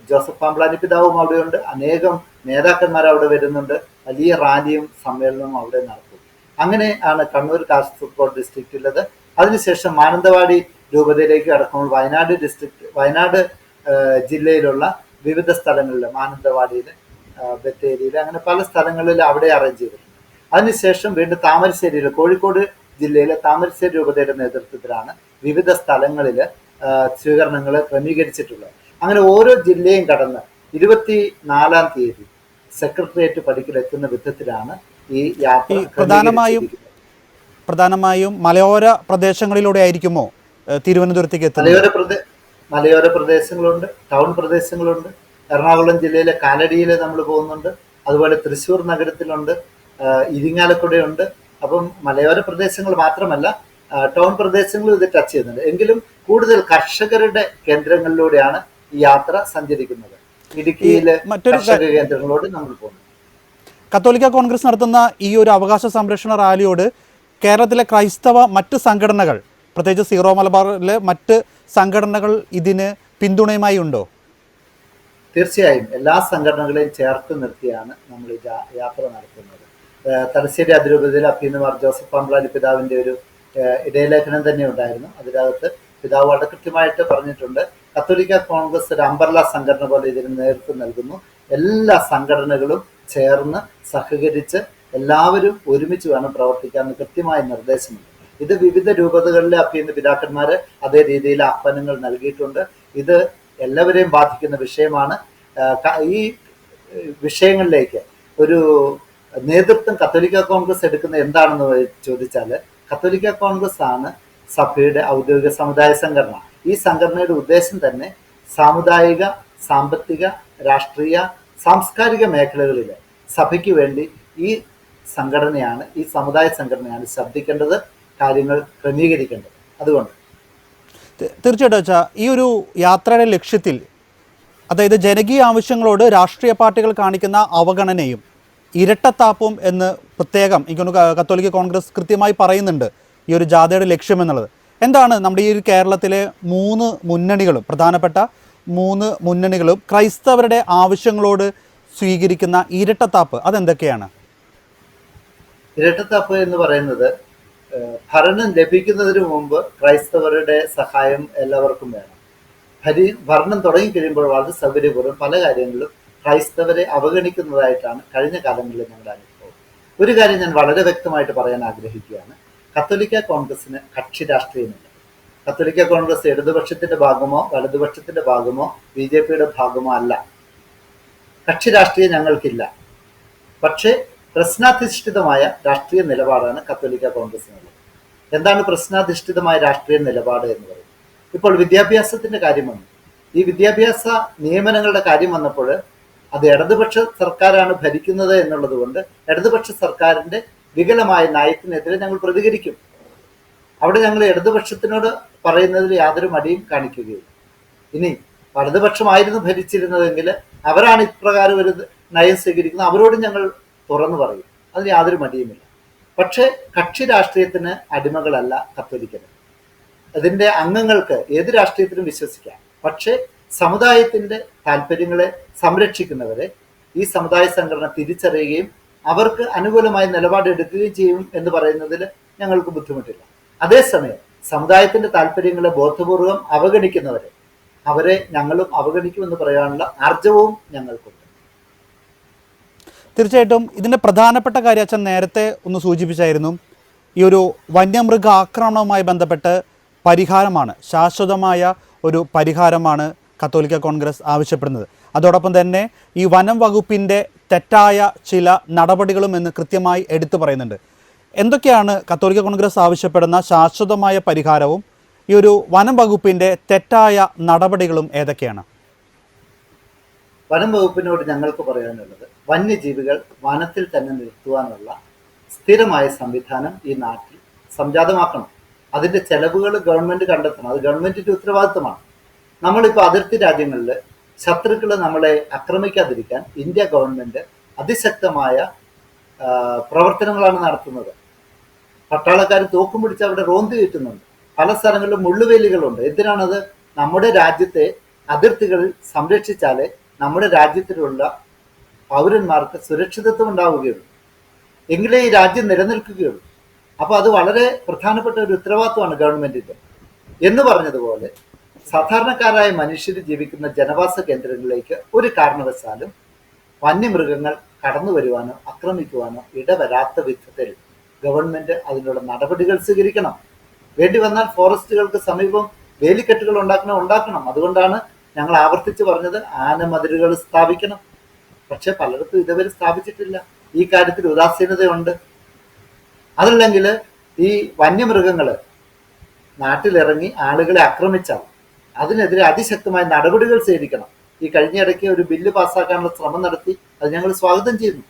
ജോസഫ് പാംബ്ലാനി പിതാവും അവിടെയുണ്ട്. അനേകം നേതാക്കന്മാർ അവിടെ വരുന്നുണ്ട്. വലിയ റാലിയും സമ്മേളനവും അവിടെ നടത്തും. അങ്ങനെ ആണ് കണ്ണൂർ കാസർഗോഡ് ഡിസ്ട്രിക്റ്റിലുള്ളത്. അതിനുശേഷം മാനന്തവാടി രൂപതയിലേക്ക് കടക്കുമ്പോൾ വയനാട് ജില്ലയിലുള്ള വിവിധ സ്ഥലങ്ങളിൽ, മാനന്തവാടിയിൽ, ബത്തേരിയിൽ, അങ്ങനെ പല സ്ഥലങ്ങളിൽ അവിടെ അറേഞ്ച് ചെയ്തിട്ടുണ്ട്. അതിനുശേഷം വീണ്ടും താമരശ്ശേരിയിൽ, കോഴിക്കോട് ജില്ലയിലെ താമരശ്ശേരി രൂപതയുടെ നേതൃത്വത്തിലാണ് വിവിധ സ്ഥലങ്ങളിൽ സ്വീകരണങ്ങൾ ക്രമീകരിച്ചിട്ടുള്ളത്. അങ്ങനെ ഓരോ ജില്ലയും കടന്ന് 24-ാം പ്രധാനമായും മലയോര പ്രദേശങ്ങളിലൂടെ ആയിരിക്കുമോ തിരുവനന്തപുരത്തേക്ക് എത്തുന്നത്? മലയോര പ്രദേശങ്ങളുണ്ട്, ടൗൺ പ്രദേശങ്ങളുണ്ട്. എറണാകുളം ജില്ലയിലെ കാലടിയിൽ നമ്മൾ പോകുന്നുണ്ട്, അതുപോലെ തൃശ്ശൂർ നഗരത്തിലുണ്ട്, ഇരിങ്ങാലക്കുടയുണ്ട്. അപ്പം മലയോര പ്രദേശങ്ങൾ മാത്രമല്ല, ടൗൺ പ്രദേശങ്ങളും ഇത് ടച്ച് ചെയ്യുന്നുണ്ട്. എങ്കിലും കൂടുതൽ കർഷകരുടെ കേന്ദ്രങ്ങളിലൂടെയാണ് ഈ യാത്ര സഞ്ചരിക്കുന്നത്. ഇടുക്കിയിലെ കർഷക കേന്ദ്രങ്ങളോട് നമ്മൾ പോകുന്നു. കത്തോലിക്ക കോൺഗ്രസ് നടത്തുന്ന ഈ ഒരു അവകാശ സംരക്ഷണ റാലിയോട് കേരളത്തിലെ ക്രൈസ്തവ മറ്റ് സംഘടനകൾ, പ്രത്യേകിച്ച് സീറോ മലബാറിലെ മറ്റ് സംഘടനകൾ ഇതിന് പിന്തുണയുമായി ഉണ്ടോ? തീർച്ചയായും എല്ലാ സംഘടനകളെയും ചേർത്ത് നിർത്തിയാണ് നമ്മൾ ഈ യാത്ര നടത്തുന്നത്. തലശ്ശേരി അതിരൂപതയിൽ അഭിനന്ദ ജോസഫ് പാമ്പ്ലാനി പിതാവിൻ്റെ ഒരു ഇടയലേഖനം തന്നെ ഉണ്ടായിരുന്നു. അതിനകത്ത് പിതാവ് വളരെ കൃത്യമായിട്ട് പറഞ്ഞിട്ടുണ്ട്, കത്തോലിക്ക കോൺഗ്രസ് ഒരു അംബർല സംഘടന പോലെ ഇതിന് നേതൃത്വം നൽകുന്നു. എല്ലാ സംഘടനകളും ചേർന്ന് സഹകരിച്ച് എല്ലാവരും ഒരുമിച്ച് വേണം പ്രവർത്തിക്കാമെന്ന് കൃത്യമായ നിർദ്ദേശമുണ്ട്. ഇത് വിവിധ രൂപതകളിലെ അഭിനന്ദ പിതാക്കന്മാര് അതേ രീതിയിൽ ആഹ്വാനങ്ങൾ നൽകിയിട്ടുണ്ട്. ഇത് എല്ലാവരെയും ബാധിക്കുന്ന വിഷയമാണ്. ഈ വിഷയങ്ങളിലേക്ക് ഒരു നേതൃത്വം കത്തോലിക്ക കോൺഗ്രസ് എടുക്കുന്ന എന്താണെന്ന് ചോദിച്ചാൽ, കത്തോലിക്ക കോൺഗ്രസ് ആണ് സഭയുടെ ഔദ്യോഗിക സമുദായ സംഘടന. ഈ സംഘടനയുടെ ഉദ്ദേശം തന്നെ സാമുദായിക, സാമ്പത്തിക, രാഷ്ട്രീയ, സാംസ്കാരിക മേഖലകളിൽ സഭയ്ക്ക് വേണ്ടി ഈ സംഘടനയാണ്, ഈ സമുദായ സംഘടനയാണ് ശബ്ദിക്കേണ്ടത്, കാര്യങ്ങൾ ക്രമീകരിക്കേണ്ടത്. അതുകൊണ്ട് തീർച്ചയായിട്ടും വെച്ചാൽ ഈ ഒരു യാത്രയുടെ ലക്ഷ്യത്തിൽ, അതായത് ജനകീയ ആവശ്യങ്ങളോട് രാഷ്ട്രീയ പാർട്ടികൾ കാണിക്കുന്ന അവഗണനയും ഇരട്ടത്താപ്പും എന്ന് പ്രത്യേകം എനിക്കൊന്ന് കത്തോലിക്ക കോൺഗ്രസ് കൃത്യമായി പറയുന്നുണ്ട് ഈ ഒരു ജാഥയുടെ ലക്ഷ്യം എന്നുള്ളത്. എന്താണ് നമ്മുടെ ഈ ഒരു കേരളത്തിലെ 3 മുന്നണികളും, പ്രധാനപ്പെട്ട 3 മുന്നണികളും ക്രൈസ്തവരുടെ ആവശ്യങ്ങളോട് സ്വീകരിക്കുന്ന ഇരട്ടത്താപ്പ് അതെന്തൊക്കെയാണ്? ഇരട്ടത്താപ്പ് എന്ന് പറയുന്നത്, ഭരണം ലഭിക്കുന്നതിന് മുമ്പ് ക്രൈസ്തവരുടെ സഹായം എല്ലാവർക്കും വേണം. ഭരണം തുടങ്ങിക്കഴിയുമ്പോൾ വളരെ സൗകര്യപൂർവ്വം പല കാര്യങ്ങളിലും ക്രൈസ്തവരെ അവഗണിക്കുന്നതായിട്ടാണ് കഴിഞ്ഞ കാലങ്ങളിൽ ഞങ്ങളുടെ അനുഭവം. ഒരു കാര്യം ഞാൻ വളരെ വ്യക്തമായിട്ട് പറയാൻ ആഗ്രഹിക്കുകയാണ്. കത്തോലിക്ക കോൺഗ്രസിന് കക്ഷി രാഷ്ട്രീയമില്ല. കത്തോലിക്ക കോൺഗ്രസ് ഇടതുപക്ഷത്തിന്റെ ഭാഗമോ വലതുപക്ഷത്തിന്റെ ഭാഗമോ BJPയുടെ ഭാഗമോ അല്ല. കക്ഷി രാഷ്ട്രീയം ഞങ്ങൾക്കില്ല. പക്ഷേ പ്രശ്നാധിഷ്ഠിതമായ രാഷ്ട്രീയ നിലപാടാണ് കത്തോലിക്ക കോൺഗ്രസിനുള്ളത്. എന്താണ് പ്രശ്നാധിഷ്ഠിതമായ രാഷ്ട്രീയ നിലപാട് എന്ന് പറയുന്നത്? ഇപ്പോൾ വിദ്യാഭ്യാസത്തിന്റെ കാര്യം വന്നു. ഈ വിദ്യാഭ്യാസ നിയമനങ്ങളുടെ കാര്യം വന്നപ്പോൾ അത് ഇടതുപക്ഷ സർക്കാരാണ് ഭരിക്കുന്നത് എന്നുള്ളത് കൊണ്ട് ഇടതുപക്ഷ സർക്കാരിന്റെ വികലമായ നയത്തിനെതിരെ ഞങ്ങൾ പ്രതികരിക്കും. അവിടെ ഞങ്ങൾ ഇടതുപക്ഷത്തിനോട് പറയുന്നതിൽ യാതൊരു മടിയും കാണിക്കുകയില്ല. ഇനി വലതുപക്ഷമായിരുന്നു ഭരിച്ചിരുന്നതെങ്കിൽ അവരാണ് ഇപ്രകാരം ഒരു നയം സ്വീകരിക്കുന്നത്, അവരോട് ഞങ്ങൾ തുറന്നു പറയും, അതിന് യാതൊരു മടിയുമില്ല. പക്ഷേ കക്ഷി രാഷ്ട്രീയത്തിന് അടിമകളല്ല കത്തോലിക്കര്. അതിൻ്റെ അംഗങ്ങൾക്ക് ഏത് രാഷ്ട്രീയത്തിലും വിശ്വസിക്കാം. പക്ഷേ സമുദായത്തിൻ്റെ താല്പര്യങ്ങളെ സംരക്ഷിക്കുന്നവരെ ഈ സമുദായ സംഘടന തിരിച്ചറിയുകയും അവർക്ക് അനുകൂലമായ നിലപാടെടുക്കുകയും ചെയ്യും എന്ന് പറയുന്നതിൽ ഞങ്ങൾക്ക് ബുദ്ധിമുട്ടില്ല. അതേസമയം സമുദായത്തിന്റെ താല്പര്യങ്ങളെ ബോധപൂർവം അവഗണിക്കുന്നവരെ അവരെ ഞങ്ങളും അവഗണിക്കുമെന്ന് പറയാനുള്ള ആർജവവും ഞങ്ങൾക്കുണ്ട്. തീർച്ചയായിട്ടും ഇതിൻ്റെ പ്രധാനപ്പെട്ട കാര്യം അച്ഛൻ നേരത്തെ ഒന്ന് സൂചിപ്പിച്ചായിരുന്നു. ഈ ഒരു വന്യമൃഗ ആക്രമണവുമായി ബന്ധപ്പെട്ട് പരിഹാരമാണ്, ശാശ്വതമായ ഒരു പരിഹാരമാണ് കത്തോലിക്ക കോൺഗ്രസ് ആവശ്യപ്പെടുന്നത്. അതോടൊപ്പം തന്നെ ഈ വനം വകുപ്പിൻ്റെ തെറ്റായ ചില നടപടികളും എന്ന് കൃത്യമായി എടുത്തു പറയുന്നുണ്ട്. എന്തൊക്കെയാണ് കത്തോലിക്ക കോൺഗ്രസ് ആവശ്യപ്പെടുന്ന ശാശ്വതമായ പരിഹാരവും ഈ ഒരു വനം വകുപ്പിൻ്റെ തെറ്റായ നടപടികളും ഏതൊക്കെയാണ്? വനം വകുപ്പിനോട് ഞങ്ങൾക്ക് പറയാനുള്ളത്, വന്യജീവികൾ വനത്തിൽ തന്നെ നിർത്തുവാനുള്ള സ്ഥിരമായ സംവിധാനം ഈ നാട്ടിൽ സംജാതമാക്കണം. അതിൻ്റെ ചെലവുകൾ ഗവൺമെൻറ് കണ്ടെത്തണം. അത് ഗവൺമെൻറ്റിൻ്റെ ഉത്തരവാദിത്തമാണ്. നമ്മളിപ്പോൾ അതിർത്തി രാജ്യങ്ങളിൽ ശത്രുക്കൾ നമ്മളെ ആക്രമിക്കാതിരിക്കാൻ ഇന്ത്യ ഗവൺമെൻറ് അതിശക്തമായ പ്രവർത്തനങ്ങളാണ് നടത്തുന്നത്. പട്ടാളക്കാർ തോക്കും പിടിച്ച് അവിടെ റോന്തി കയറ്റുന്നുണ്ട്. പല സ്ഥലങ്ങളിലും മുള്ളുവേലികളുണ്ട്. എന്തിനാണത്? നമ്മുടെ രാജ്യത്തെ അതിർത്തികളിൽ സംരക്ഷിച്ചാലേ നമ്മുടെ രാജ്യത്തിലുള്ള പൗരന്മാർക്ക് സുരക്ഷിതത്വം ഉണ്ടാവുകയുള്ളൂ, എങ്കിലേ ഈ രാജ്യം നിലനിൽക്കുകയുള്ളൂ. അപ്പോൾ അത് വളരെ പ്രധാനപ്പെട്ട ഒരു ഉത്തരവാദിത്വമാണ് ഗവൺമെൻറ്റിൻ്റെ. എന്ന് പറഞ്ഞതുപോലെ സാധാരണക്കാരായ മനുഷ്യർ ജീവിക്കുന്ന ജനവാസ കേന്ദ്രങ്ങളിലേക്ക് ഒരു കാരണവശാലും വന്യമൃഗങ്ങൾ കടന്നു വരുവാനോ ആക്രമിക്കുവാനോ ഇടവരാത്ത വിധത്തിൽ ഗവൺമെൻറ് അതിനുള്ള നടപടികൾ സ്വീകരിക്കണം. വേണ്ടി വന്നാൽ ഫോറസ്റ്റുകൾക്ക് സമീപം വേലിക്കെട്ടുകൾ ഉണ്ടാക്കണം. അതുകൊണ്ടാണ് ഞങ്ങൾ ആവർത്തിച്ച് പറഞ്ഞത്, ആനമതിലുകൾ സ്ഥാപിക്കണം. പക്ഷെ പലയിടത്തും ഇതുവരെ സ്ഥാപിച്ചിട്ടില്ല. ഈ കാര്യത്തിൽ ഉദാസീനതയുണ്ട്. അതല്ലെങ്കിൽ ഈ വന്യമൃഗങ്ങൾ നാട്ടിലിറങ്ങി ആളുകളെ ആക്രമിച്ചാൽ അതിനെതിരെ അതിശക്തമായ നടപടികൾ സ്വീകരിക്കണം. ഈ കഴിഞ്ഞിടയ്ക്ക് ഒരു ബില്ല് പാസ്സാക്കാനുള്ള ശ്രമം നടത്തി, അത് ഞങ്ങൾ സ്വാഗതം ചെയ്യുന്നു.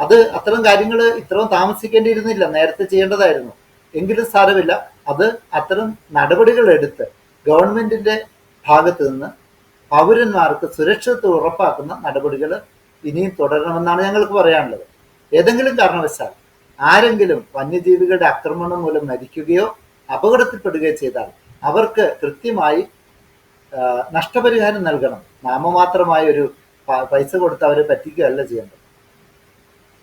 അത് അത്തരം കാര്യങ്ങൾ ഇത്രയും താമസിക്കേണ്ടിയിരുന്നില്ല, നേരത്തെ ചെയ്യേണ്ടതായിരുന്നു. എങ്കിലും സാരമില്ല, അത് അത്തരം നടപടികൾ എടുത്ത് ഗവൺമെന്റിന്റെ ഭാഗത്ത് നിന്ന് പൗരന്മാർക്ക് സുരക്ഷിതത്വം ഉറപ്പാക്കുന്ന നടപടികൾ ഇനിയും തുടരണമെന്നാണ് ഞങ്ങൾക്ക് പറയാനുള്ളത്. ഏതെങ്കിലും കാരണവശാൽ ആരെങ്കിലും വന്യജീവികളുടെ ആക്രമണം മൂലം മരിക്കുകയോ അപകടത്തിൽപ്പെടുകയോ ചെയ്താൽ അവർക്ക് കൃത്യമായി നഷ്ടപരിഹാരം നൽകണം. നാമമാത്രമായ ഒരു പൈസ കൊടുത്ത് അവരെ പറ്റിക്കുകയല്ല ചെയ്യേണ്ടത്.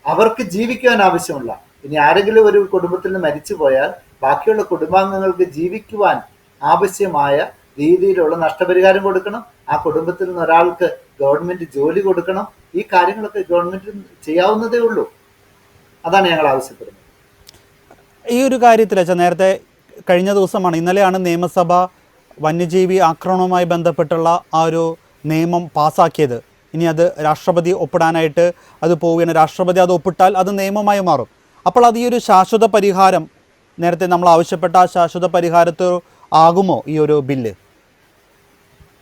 അവർക്ക് ജീവിക്കുവാൻ ആവശ്യമുള്ള, ഇനി ആരെങ്കിലും ഒരു കുടുംബത്തിൽ നിന്ന് മരിച്ചു പോയാൽ ബാക്കിയുള്ള കുടുംബാംഗങ്ങൾക്ക് ജീവിക്കുവാൻ ആവശ്യമായ രീതിയിലുള്ള നഷ്ടപരിഹാരം കൊടുക്കണം. ആ കുടുംബത്തിൽ നിന്ന് ഒരാൾക്ക് ഗവൺമെന്റ് ജോലി കൊടുക്കണം. ഈ കാര്യങ്ങളൊക്കെ ഗവൺമെന്റ് ചെയ്യാവുന്നതേ ഉള്ളൂ. അതാണ് ഞങ്ങൾ ആവശ്യപ്പെടുന്നത്. ഈ ഒരു കാര്യത്തിൽ വെച്ചാൽ നേരത്തെ കഴിഞ്ഞ ദിവസമാണ്, ഇന്നലെയാണ് നിയമസഭ വന്യജീവി ആക്രമണവുമായി ബന്ധപ്പെട്ടുള്ള ആ ഒരു നിയമം പാസ്സാക്കിയത്. ഇനി അത് രാഷ്ട്രപതി ഒപ്പിടാനായിട്ട് അത് പോവുകയാണ്. രാഷ്ട്രപതി അത് ഒപ്പിട്ടാൽ അത് നിയമമായി മാറും. അപ്പോൾ അത് ഈ ഒരു ശാശ്വത പരിഹാരം, നേരത്തെ നമ്മൾ ആവശ്യപ്പെട്ട ആ ശാശ്വത പരിഹാരത്തിൽ ആകുമോ ഈ ഒരു ബില്ല്?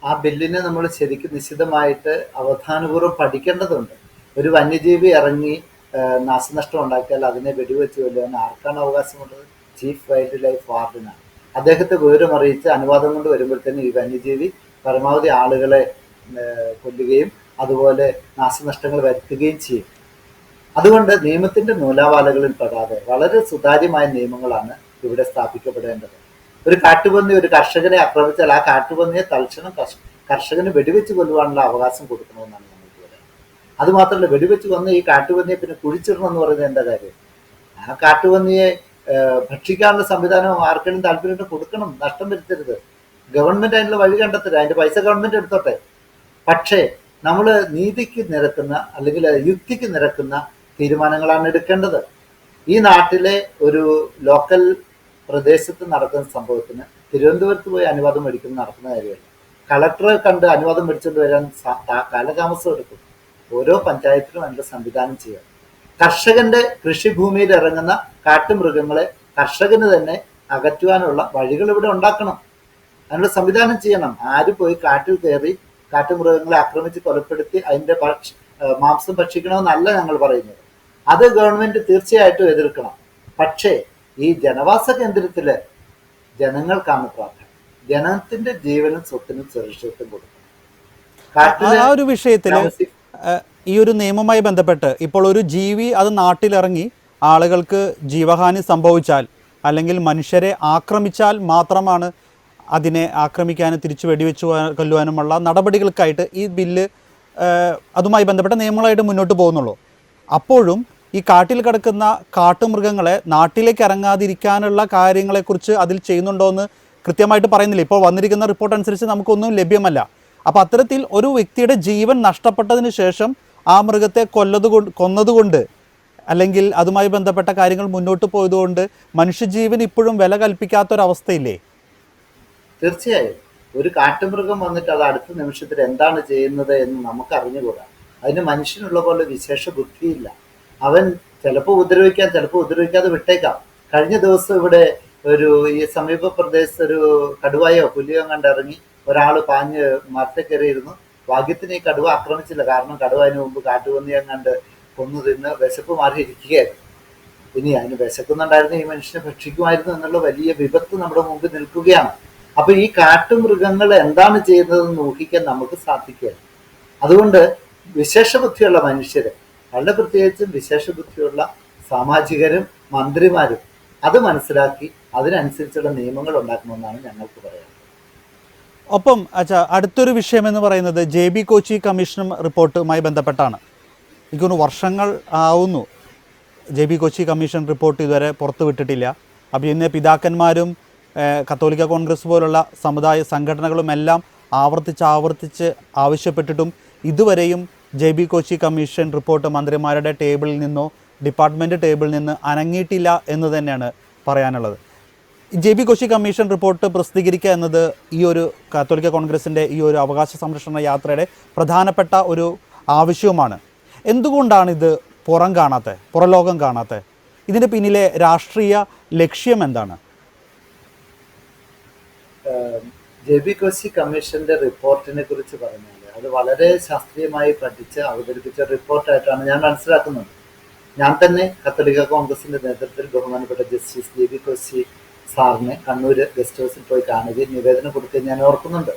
ആ ബില്ലിനെ നമ്മൾ ശരിക്കും നിശ്ചിതമായിട്ട് അവധാനപൂർവ്വം പഠിക്കേണ്ടതുണ്ട്. ഒരു വന്യജീവി ഇറങ്ങി നാശനഷ്ടം ഉണ്ടാക്കിയാൽ അതിനെ വെടിവെച്ച് കൊല്ലുവാൻ ആർക്കാണ് അവകാശമുള്ളത്? ചീഫ് വൈൽഡ് ലൈഫ് വാർഡനാണ്. അദ്ദേഹത്തെ വിവരം അറിയിച്ച് അനുവാദം കൊണ്ട് വരുമ്പോഴത്തേനും ഈ വന്യജീവി പരമാവധി ആളുകളെ കൊല്ലുകയും അതുപോലെ നാശനഷ്ടങ്ങൾ വരുത്തുകയും ചെയ്യും. അതുകൊണ്ട് നിയമത്തിന്റെ നൂലാവാലകളിൽ പെടാതെ വളരെ സുതാര്യമായ നിയമങ്ങളാണ് ഇവിടെ സ്ഥാപിക്കപ്പെടേണ്ടത്. ഒരു കാട്ടുപന്നി ഒരു കർഷകനെ ആക്രമിച്ചാൽ ആ കാട്ടുപന്നിയെ തൽക്ഷണം കർഷകന് വെടിവെച്ച് കൊല്ലുവാനുള്ള അവകാശം കൊടുക്കണമെന്നാണ് നമുക്ക് പറയുന്നത്. അതുമാത്രമല്ല, വെടിവെച്ച് കൊന്ന് ഈ കാട്ടുപന്നിയെ പിന്നെ കുഴിച്ചിടണം എന്ന് പറയുന്നത് എന്താ കാര്യം? ആ കാട്ടുപന്നിയെ ഭക്ഷിക്കാനുള്ള സംവിധാനം ആർക്കെങ്കിലും താല്പര്യം കൊടുക്കണം, നഷ്ടം വരുത്തരുത്. ഗവൺമെന്റ് അതിനുള്ള വഴി കണ്ടെത്തരുത്, അതിന്റെ പൈസ ഗവൺമെന്റ് എടുത്തോട്ടെ. പക്ഷേ നമ്മൾ നീതിക്ക് നിരക്കുന്ന അല്ലെങ്കിൽ യുക്തിക്ക് നിരക്കുന്ന തീരുമാനങ്ങളാണ് എടുക്കേണ്ടത്. ഈ നാട്ടിലെ ഒരു ലോക്കൽ പ്രദേശത്ത് നടക്കുന്ന സംഭവത്തിന് തിരുവനന്തപുരത്ത് പോയി അനുവാദം മേടിക്കുന്ന നടക്കുന്ന കാര്യമല്ല. കളക്ടറെ കണ്ട് അനുവാദം മേടിച്ചുകൊണ്ട് വരാൻ കാലതാമസം എടുക്കും. ഓരോ പഞ്ചായത്തിലും അതിൻ്റെ സംവിധാനം ചെയ്യാം. കർഷകന്റെ കൃഷിഭൂമിയിൽ ഇറങ്ങുന്ന കാട്ടുമൃഗങ്ങളെ കർഷകന് തന്നെ അകറ്റുവാനുള്ള വഴികൾ ഇവിടെ ഉണ്ടാക്കണം. അതിനുള്ള സംവിധാനം ചെയ്യണം. ആര് പോയി കാട്ടിൽ കയറി കാട്ടുമൃഗങ്ങളെ ആക്രമിച്ച് കൊലപ്പെടുത്തി അതിന്റെ മാംസം ഭക്ഷിക്കണമെന്നല്ല ഞങ്ങൾ പറയുന്നത്. അത് ഗവൺമെന്റ് തീർച്ചയായിട്ടും എതിർക്കണം. പക്ഷേ ഈ ജനവാസ കേന്ദ്രത്തില് ജനങ്ങൾക്കാണ് പ്രാധാന്യം. ജനത്തിന്റെ ജീവനും സ്വത്തിനും സുരക്ഷിതത്വം കൊടുക്കണം. ആ ഒരു വിഷയത്തിൽ ഈ ഒരു നിയമവുമായി ബന്ധപ്പെട്ട് ഇപ്പോൾ ഒരു ജീവി അത് നാട്ടിലിറങ്ങി ആളുകൾക്ക് ജീവഹാനി സംഭവിച്ചാൽ അല്ലെങ്കിൽ മനുഷ്യരെ ആക്രമിച്ചാൽ മാത്രമാണ് അതിനെ ആക്രമിക്കാനും തിരിച്ചു വെടിവെച്ച് കൊല്ലുവാനുമുള്ള നടപടികൾക്കായിട്ട് ഈ ബില്ല് അതുമായി ബന്ധപ്പെട്ട നിയമങ്ങളായിട്ട് മുന്നോട്ട് പോകുന്നുള്ളൂ. അപ്പോഴും ഈ കാട്ടിൽ കിടക്കുന്ന കാട്ടുമൃഗങ്ങളെ നാട്ടിലേക്ക് ഇറങ്ങാതിരിക്കാനുള്ള കാര്യങ്ങളെക്കുറിച്ച് അതിൽ ചെയ്യുന്നുണ്ടോ എന്ന് കൃത്യമായിട്ട് പറയുന്നില്ല. ഇപ്പോൾ വന്നിരിക്കുന്ന റിപ്പോർട്ട് അനുസരിച്ച് നമുക്കൊന്നും ലഭ്യമല്ല. അപ്പോൾ അത്തരത്തിൽ ഒരു വ്യക്തിയുടെ ജീവൻ നഷ്ടപ്പെട്ടതിന് ശേഷം ആ മൃഗത്തെ കൊന്നതുകൊണ്ട് അല്ലെങ്കിൽ അതുമായി ബന്ധപ്പെട്ട കാര്യങ്ങൾ മുന്നോട്ട് പോയതുകൊണ്ട് മനുഷ്യജീവൻ ഇപ്പോഴും വില കൽപ്പിക്കാത്തൊരവസ്ഥയില്ലേ? തീർച്ചയായും ഒരു കാട്ടുമൃഗം വന്നിട്ട് അത് അടുത്ത നിമിഷത്തിൽ എന്താണ് ചെയ്യുന്നത് എന്ന് നമുക്ക് അറിഞ്ഞുകൂടാ. അതിന് മനുഷ്യനുള്ള പോലെ വിശേഷ ബുദ്ധിയില്ല. അവൻ ചിലപ്പോൾ ഉപദ്രവിക്കാൻ, ചിലപ്പോൾ ഉപദ്രവിക്കാതെ വിട്ടേക്കാം. കഴിഞ്ഞ ദിവസം ഇവിടെ ഒരു ഈ സമീപ പ്രദേശത്ത് ഒരു കടുവയോ പുലിയോ കണ്ടിറങ്ങി ഒരാൾ പാഞ്ഞ് മരത്തിൽ കയറിയിരുന്നു. ഭാഗ്യത്തിന് ഈ കടുവ ആക്രമിച്ചില്ല. കാരണം കടുവ അതിന് മുമ്പ് കാട്ടുപന്നിയെ കണ്ട് കൊന്നു തിന്ന് വിശപ്പ് മാറി ഇരിക്കുകയായിരുന്നു. ഇനി അതിന് വിശക്കുന്നുണ്ടായിരുന്നു ഈ മനുഷ്യനെ ഭക്ഷിക്കുമായിരുന്നു എന്നുള്ള വലിയ വിപത്ത് നമ്മുടെ മുമ്പിൽ നിൽക്കുകയാണ്. അപ്പൊ ഈ കാട്ടുമൃഗങ്ങൾ എന്താണ് ചെയ്യുന്നതെന്ന് ഊഹിക്കാൻ നമുക്ക് സാധിക്കുകയാണ്. അതുകൊണ്ട് വിശേഷ ബുദ്ധിയുള്ള മനുഷ്യര്, വളരെ പ്രത്യേകിച്ചും വിശേഷ ബുദ്ധിയുള്ള സാമാജികരും മന്ത്രിമാരും അത് മനസ്സിലാക്കി അതിനനുസരിച്ചുള്ള നിയമങ്ങൾ ഉണ്ടാക്കണമെന്നാണ് ഞങ്ങൾക്ക് പറയാനുള്ളത്. ഒപ്പം അടുത്തൊരു വിഷയം എന്ന് പറയുന്നത് JB കൊച്ചി കമ്മീഷൻ റിപ്പോർട്ടുമായി ബന്ധപ്പെട്ടാണ്. എനിക്കൊന്ന് വർഷങ്ങൾ ആവുന്നു JB കൊച്ചി കമ്മീഷൻ റിപ്പോർട്ട് ഇതുവരെ പുറത്തുവിട്ടിട്ടില്ല. അപ്പോൾ ഇന്ന് പിതാക്കന്മാരും കത്തോലിക്ക കോൺഗ്രസ് പോലുള്ള സമുദായ സംഘടനകളുമെല്ലാം ആവർത്തിച്ച് ആവശ്യപ്പെട്ടിട്ടും ഇതുവരെയും JB കൊച്ചി കമ്മീഷൻ റിപ്പോർട്ട് മന്ത്രിമാരുടെ ടേബിളിൽ നിന്നോ ഡിപ്പാർട്ട്മെൻറ്റ് ടേബിളിൽ നിന്ന് അനങ്ങിയിട്ടില്ല എന്ന് തന്നെയാണ് പറയാനുള്ളത്. JB കൊച്ചി കമ്മീഷൻ റിപ്പോർട്ട് പ്രസിദ്ധീകരിക്കുക എന്നത് ഈ ഒരു കത്തോലിക്ക കോൺഗ്രസിൻ്റെ ഈ ഒരു അവകാശ സംരക്ഷണ യാത്രയുടെ പ്രധാനപ്പെട്ട ഒരു ആവശ്യവുമാണ്. എന്തുകൊണ്ടാണ് ഇത് പുറം ലോകം കാണാത്തത്? ഇതിന് പിന്നിലെ രാഷ്ട്രീയ ലക്ഷ്യം എന്താണ്? JB കോശി കമ്മീഷന്റെ റിപ്പോർട്ടിനെ കുറിച്ച് പറഞ്ഞാൽ അത് വളരെ ശാസ്ത്രീയമായി പഠിച്ച് അവതരിപ്പിച്ച റിപ്പോർട്ടായിട്ടാണ് ഞാൻ മനസ്സിലാക്കുന്നത്. ഞാൻ തന്നെ കത്തോലിക്ക കോൺഗ്രസിന്റെ നേതൃത്വത്തിൽ ബഹുമാനപ്പെട്ട ജസ്റ്റിസ് JB കോശി സാറിനെ കണ്ണൂർ ഗസ്റ്റ് ഹൗസിൽ പോയി കാണുകയും നിവേദനം കൊടുക്കുകയും ഞാൻ ഓർക്കുന്നുണ്ട്.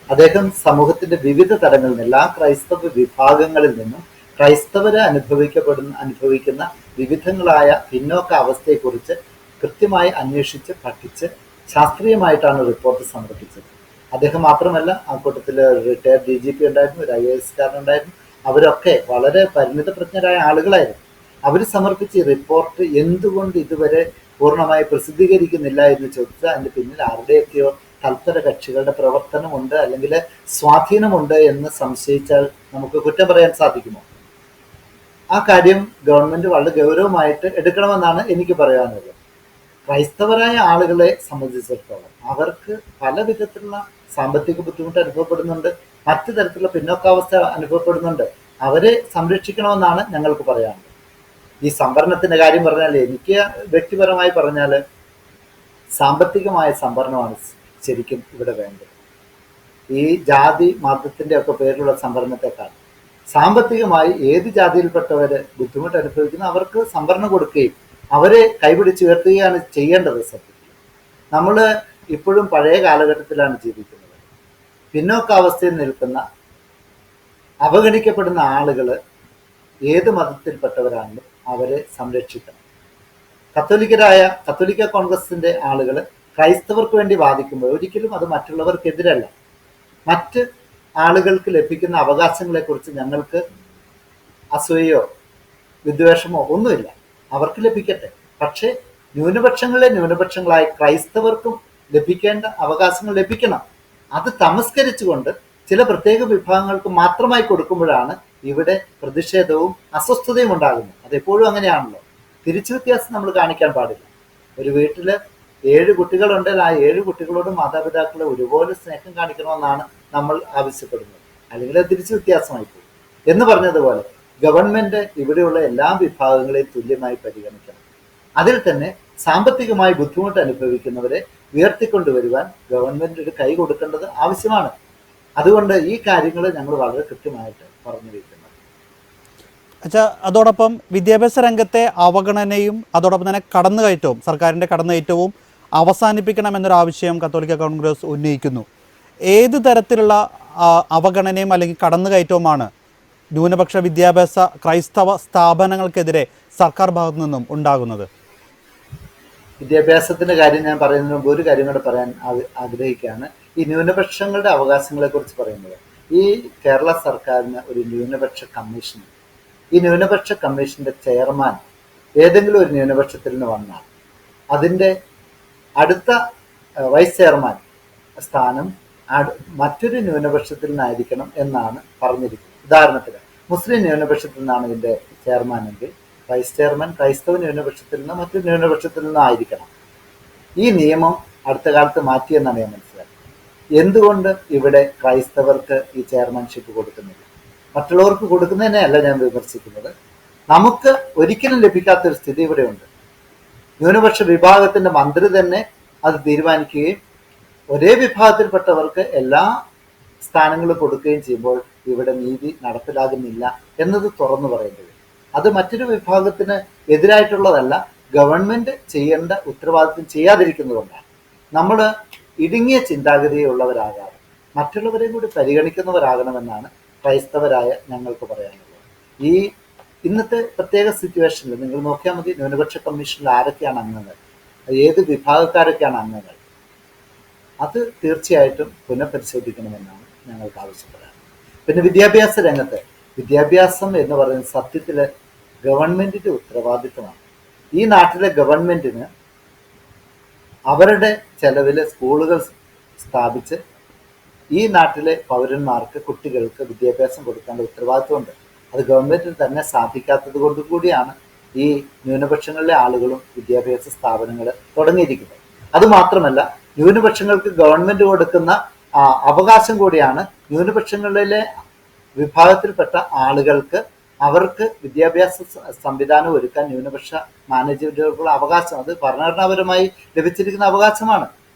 അദ്ദേഹം സമൂഹത്തിന്റെ വിവിധ തലങ്ങളിൽ നിന്ന്, എല്ലാ ക്രൈസ്തവ വിഭാഗങ്ങളിൽ നിന്നും ക്രൈസ്തവരെ അനുഭവിക്കുന്ന വിവിധങ്ങളായ പിന്നോക്ക അവസ്ഥയെക്കുറിച്ച് കൃത്യമായി അന്വേഷിച്ച് പഠിച്ച് ശാസ്ത്രീയമായിട്ടാണ് റിപ്പോർട്ട് സമർപ്പിച്ചത്. അദ്ദേഹം മാത്രമല്ല, ആ കൂട്ടത്തിൽ റിട്ടയർഡ് DGP ഉണ്ടായിരുന്നു, ഒരു IAS കാരനുണ്ടായിരുന്നു. അവരൊക്കെ വളരെ പരിണിതപ്രജ്ഞരായ ആളുകളായിരുന്നു. അവർ സമർപ്പിച്ച ഈ റിപ്പോർട്ട് എന്തുകൊണ്ട് ഇതുവരെ പൂർണ്ണമായി പ്രസിദ്ധീകരിക്കുന്നില്ല എന്ന് ചോദിച്ചാൽ അതിന് പിന്നിൽ ആരുടെയൊക്കെയോ തൽപര കക്ഷികളുടെ പ്രവർത്തനമുണ്ട് അല്ലെങ്കിൽ സ്വാധീനമുണ്ട് എന്ന് സംശയിച്ചാൽ നമുക്ക് കുറ്റം പറയാൻ സാധിക്കുമോ? ആ കാര്യം ഗവൺമെന്റ് വളരെ ഗൗരവമായിട്ട് എടുക്കണമെന്നാണ് എനിക്ക് പറയാനുള്ളത്. ക്രൈസ്തവരായ ആളുകളെ സംബന്ധിച്ചിടത്തോളം അവർക്ക് പല വിധത്തിലുള്ള സാമ്പത്തിക ബുദ്ധിമുട്ട് അനുഭവപ്പെടുന്നുണ്ട്, മറ്റു തരത്തിലുള്ള പിന്നോക്കാവസ്ഥ അനുഭവപ്പെടുന്നുണ്ട്. അവരെ സംരക്ഷിക്കണമെന്നാണ് ഞങ്ങൾക്ക് പറയാനുള്ളത്. ഈ സംവരണത്തിന്റെ കാര്യം പറഞ്ഞാൽ, എനിക്ക് വ്യക്തിപരമായി പറഞ്ഞാൽ സാമ്പത്തികമായ സംവരണമാണ് ശരിക്കും ഇവിടെ വേണ്ടത്. ഈ ജാതി മതത്തിന്റെ ഒക്കെ പേരിലുള്ള സംവരണത്തെക്കാൾ സാമ്പത്തികമായി ഏത് ജാതിയിൽപ്പെട്ടവര് ബുദ്ധിമുട്ട് അനുഭവിക്കുന്ന അവർക്ക് സംവരണം കൊടുക്കുകയും അവരെ കൈപിടിച്ചുയർത്തുകയാണ് ചെയ്യേണ്ടത്. സത്യത്തിൽ നമ്മൾ ഇപ്പോഴും പഴയ കാലഘട്ടത്തിലാണ് ജീവിക്കുന്നത്. പിന്നോക്കാവസ്ഥയിൽ നിൽക്കുന്ന അവഗണിക്കപ്പെടുന്ന ആളുകൾ ഏത് മതത്തിൽപ്പെട്ടവരാണെങ്കിലും അവരെ സംരക്ഷിക്കണം. കത്തോലിക്ക കോൺഗ്രസിന്റെ ആളുകൾ ക്രൈസ്തവർക്ക് വേണ്ടി വാദിക്കുമ്പോൾ ഒരിക്കലും അത് മറ്റുള്ളവർക്കെതിരല്ല. മറ്റ് ആളുകൾക്ക് ലഭിക്കുന്ന അവകാശങ്ങളെക്കുറിച്ച് ഞങ്ങൾക്ക് അസൂയയോ വിദ്വേഷമോ ഒന്നുമില്ല. അവർക്ക് ലഭിക്കട്ടെ. പക്ഷേ ന്യൂനപക്ഷങ്ങളായി ക്രൈസ്തവർക്കും ലഭിക്കേണ്ട അവകാശങ്ങൾ ലഭിക്കണം. അത് തമസ്കരിച്ചുകൊണ്ട് ചില പ്രത്യേക വിഭാഗങ്ങൾക്ക് മാത്രമായി കൊടുക്കുമ്പോഴാണ് ഇവിടെ പ്രതിഷേധവും അസ്വസ്ഥതയും ഉണ്ടാകുന്നത്. അതെപ്പോഴും അങ്ങനെയാണല്ലോ. തിരിച്ചു വ്യത്യാസം നമ്മൾ കാണിക്കാൻ പാടില്ല. ഒരു വീട്ടില് 7 കുട്ടികളുണ്ടെങ്കിൽ ആ 7 കുട്ടികളോട് മാതാപിതാക്കളെ ഒരുപോലെ സ്നേഹം കാണിക്കണമെന്നാണ് നമ്മൾ ആവശ്യപ്പെടുന്നത്. അല്ലെങ്കിൽ അത് തിരിച്ചു വ്യത്യാസമായി പോകും. എന്ന് പറഞ്ഞതുപോലെ ഗവൺമെന്റ് ഇവിടെയുള്ള എല്ലാ വിഭാഗങ്ങളെയും തുല്യമായി പരിഗണിക്കണം. അതിൽ തന്നെ സാമ്പത്തികമായി ബുദ്ധിമുട്ട് അനുഭവിക്കുന്നവരെ ഉയർത്തിക്കൊണ്ടുവരുവാൻ ഗവൺമെന്റ് ഒരു കൈ കൊടുക്കേണ്ടത് ആവശ്യമാണ്. അതുകൊണ്ട് ഈ കാര്യങ്ങൾ ഞങ്ങൾ വളരെ കൃത്യമായിട്ട് പറഞ്ഞു വയ്ക്കുന്നത്. അതോടൊപ്പം വിദ്യാഭ്യാസ രംഗത്തെ അവഗണനയും അതോടൊപ്പം തന്നെ കടന്നുകയറ്റവും, സർക്കാരിൻ്റെ കടന്നുകയറ്റവും അവസാനിപ്പിക്കണമെന്നൊരു ആവശ്യം കത്തോലിക്ക കോൺഗ്രസ് ഉന്നയിക്കുന്നു. ഏത് തരത്തിലുള്ള അവഗണനയും അല്ലെങ്കിൽ കടന്നുകയറ്റവുമാണ് ന്യൂനപക്ഷ വിദ്യാഭ്യാസ ക്രൈസ്തവ സ്ഥാപനങ്ങൾക്കെതിരെ സർക്കാർ ഭാഗത്തു നിന്നും ഉണ്ടാകുന്നത്? വിദ്യാഭ്യാസത്തിന്റെ കാര്യം ഞാൻ പറയുന്നതിന് മുമ്പ് ഒരു കാര്യം കൂടെ പറയാൻ ആഗ്രഹിക്കുകയാണ്. ഈ ന്യൂനപക്ഷങ്ങളുടെ അവകാശങ്ങളെ കുറിച്ച് പറയുന്നത്, ഈ കേരള സർക്കാരിന് ഒരു ന്യൂനപക്ഷ കമ്മീഷൻ, ഈ ന്യൂനപക്ഷ കമ്മീഷന്റെ ചെയർമാൻ ഏതെങ്കിലും ഒരു ന്യൂനപക്ഷത്തിൽ നിന്ന് വന്നാൽ അതിൻ്റെ അടുത്ത വൈസ് ചെയർമാൻ സ്ഥാനം മറ്റൊരു ന്യൂനപക്ഷത്തിൽ നിന്നായിരിക്കണം എന്നാണ് പറഞ്ഞിരിക്കുന്നത്. ഉദാഹരണത്തിന് മുസ്ലിം ന്യൂനപക്ഷത്തിൽ നിന്നാണ് ഇതിൻ്റെ ചെയർമാനെങ്കിൽ വൈസ് ചെയർമാൻ ക്രൈസ്തവ ന്യൂനപക്ഷത്തിൽ നിന്ന് മറ്റൊരു ന്യൂനപക്ഷത്തിൽ നിന്നായിരിക്കണം. ഈ നിയമം അടുത്ത കാലത്ത് മാറ്റിയെന്നാണ് ഞാൻ മനസ്സിലാക്കുന്നത്. എന്തുകൊണ്ട് ഇവിടെ ക്രൈസ്തവർക്ക് ഈ ചെയർമാൻഷിപ്പ് കൊടുക്കുന്നില്ല? മറ്റുള്ളവർക്ക് കൊടുക്കുന്നതിനെയല്ല ഞാൻ വിമർശിക്കുന്നത്. നമുക്ക് ഒരിക്കലും ലഭിക്കാത്തൊരു സ്ഥിതി ഇവിടെയുണ്ട്. ന്യൂനപക്ഷ വിഭാഗത്തിന്റെ മന്ത്രി തന്നെ അത് തീരുമാനിക്കുകയും ഒരേ വിഭാഗത്തിൽപ്പെട്ടവർക്ക് എല്ലാ സ്ഥാനങ്ങളും കൊടുക്കുകയും ചെയ്യുമ്പോൾ ഇവിടെ നീതി നടപ്പിലാകുന്നില്ല എന്നത് തുറന്നു പറയേണ്ടത്. അത് മറ്റൊരു വിഭാഗത്തിന് എതിരായിട്ടുള്ളതല്ല, ഗവൺമെന്റ് ചെയ്യേണ്ട ഉത്തരവാദിത്വം ചെയ്യാതിരിക്കുന്നതുകൊണ്ടാണ്. നമ്മൾ ഇടുങ്ങിയ ചിന്താഗതിയുള്ളവരാകാതെ മറ്റുള്ളവരെയും കൂടി പരിഗണിക്കുന്നവരാകണമെന്നാണ് ക്രൈസ്തവരായ ഞങ്ങൾക്ക് പറയാനുള്ളത്. ഈ ഇന്നത്തെ പ്രത്യേക സിറ്റുവേഷനിൽ നിങ്ങൾ നോക്കിയാൽ മതി, ന്യൂനപക്ഷ കമ്മീഷനിൽ ആരൊക്കെയാണ് അംഗങ്ങൾ, ഏത് വിഭാഗക്കാരൊക്കെയാണ് അംഗങ്ങൾ, അത് തീർച്ചയായിട്ടും പുനഃപരിശോധിക്കണമെന്നാണ് ഞങ്ങൾക്ക് ആവശ്യപ്പെടാറ്. പിന്നെ വിദ്യാഭ്യാസ രംഗത്ത്, വിദ്യാഭ്യാസം എന്ന് പറയുന്നത് സത്യത്തിൽ ഗവൺമെന്റിന്റെ ഉത്തരവാദിത്വമാണ്. ഈ നാട്ടിലെ ഗവൺമെന്റിന് അവരുടെ ചെലവിൽ സ്കൂളുകൾ സ്ഥാപിച്ച് ഈ നാട്ടിലെ പൗരന്മാർക്ക്, കുട്ടികൾക്ക് വിദ്യാഭ്യാസം കൊടുക്കേണ്ട ഉത്തരവാദിത്വമുണ്ട്. അത് ഗവൺമെന്റിന് തന്നെ സാധിക്കാത്തത് കൊണ്ട് കൂടിയാണ് ഈ ന്യൂനപക്ഷങ്ങളിലെ ആളുകളും വിദ്യാഭ്യാസ സ്ഥാപനങ്ങൾ തുടങ്ങിയിരിക്കുന്നത്. അതുമാത്രമല്ല, ന്യൂനപക്ഷങ്ങൾക്ക് ഗവൺമെന്റ് കൊടുക്കുന്ന അവകാശം കൂടിയാണ് ന്യൂനപക്ഷങ്ങളിലെ വിഭാഗത്തിൽപ്പെട്ട ആളുകൾക്ക് അവർക്ക് വിദ്യാഭ്യാസ സംവിധാനം ഒരുക്കാൻ ന്യൂനപക്ഷ മാനേജ്മെന്റുകൾക്കുള്ള അവകാശം, അത് ഭരണഘടനാപരമായി ലഭിച്ചിരിക്കുന്ന അവകാശമാണ്.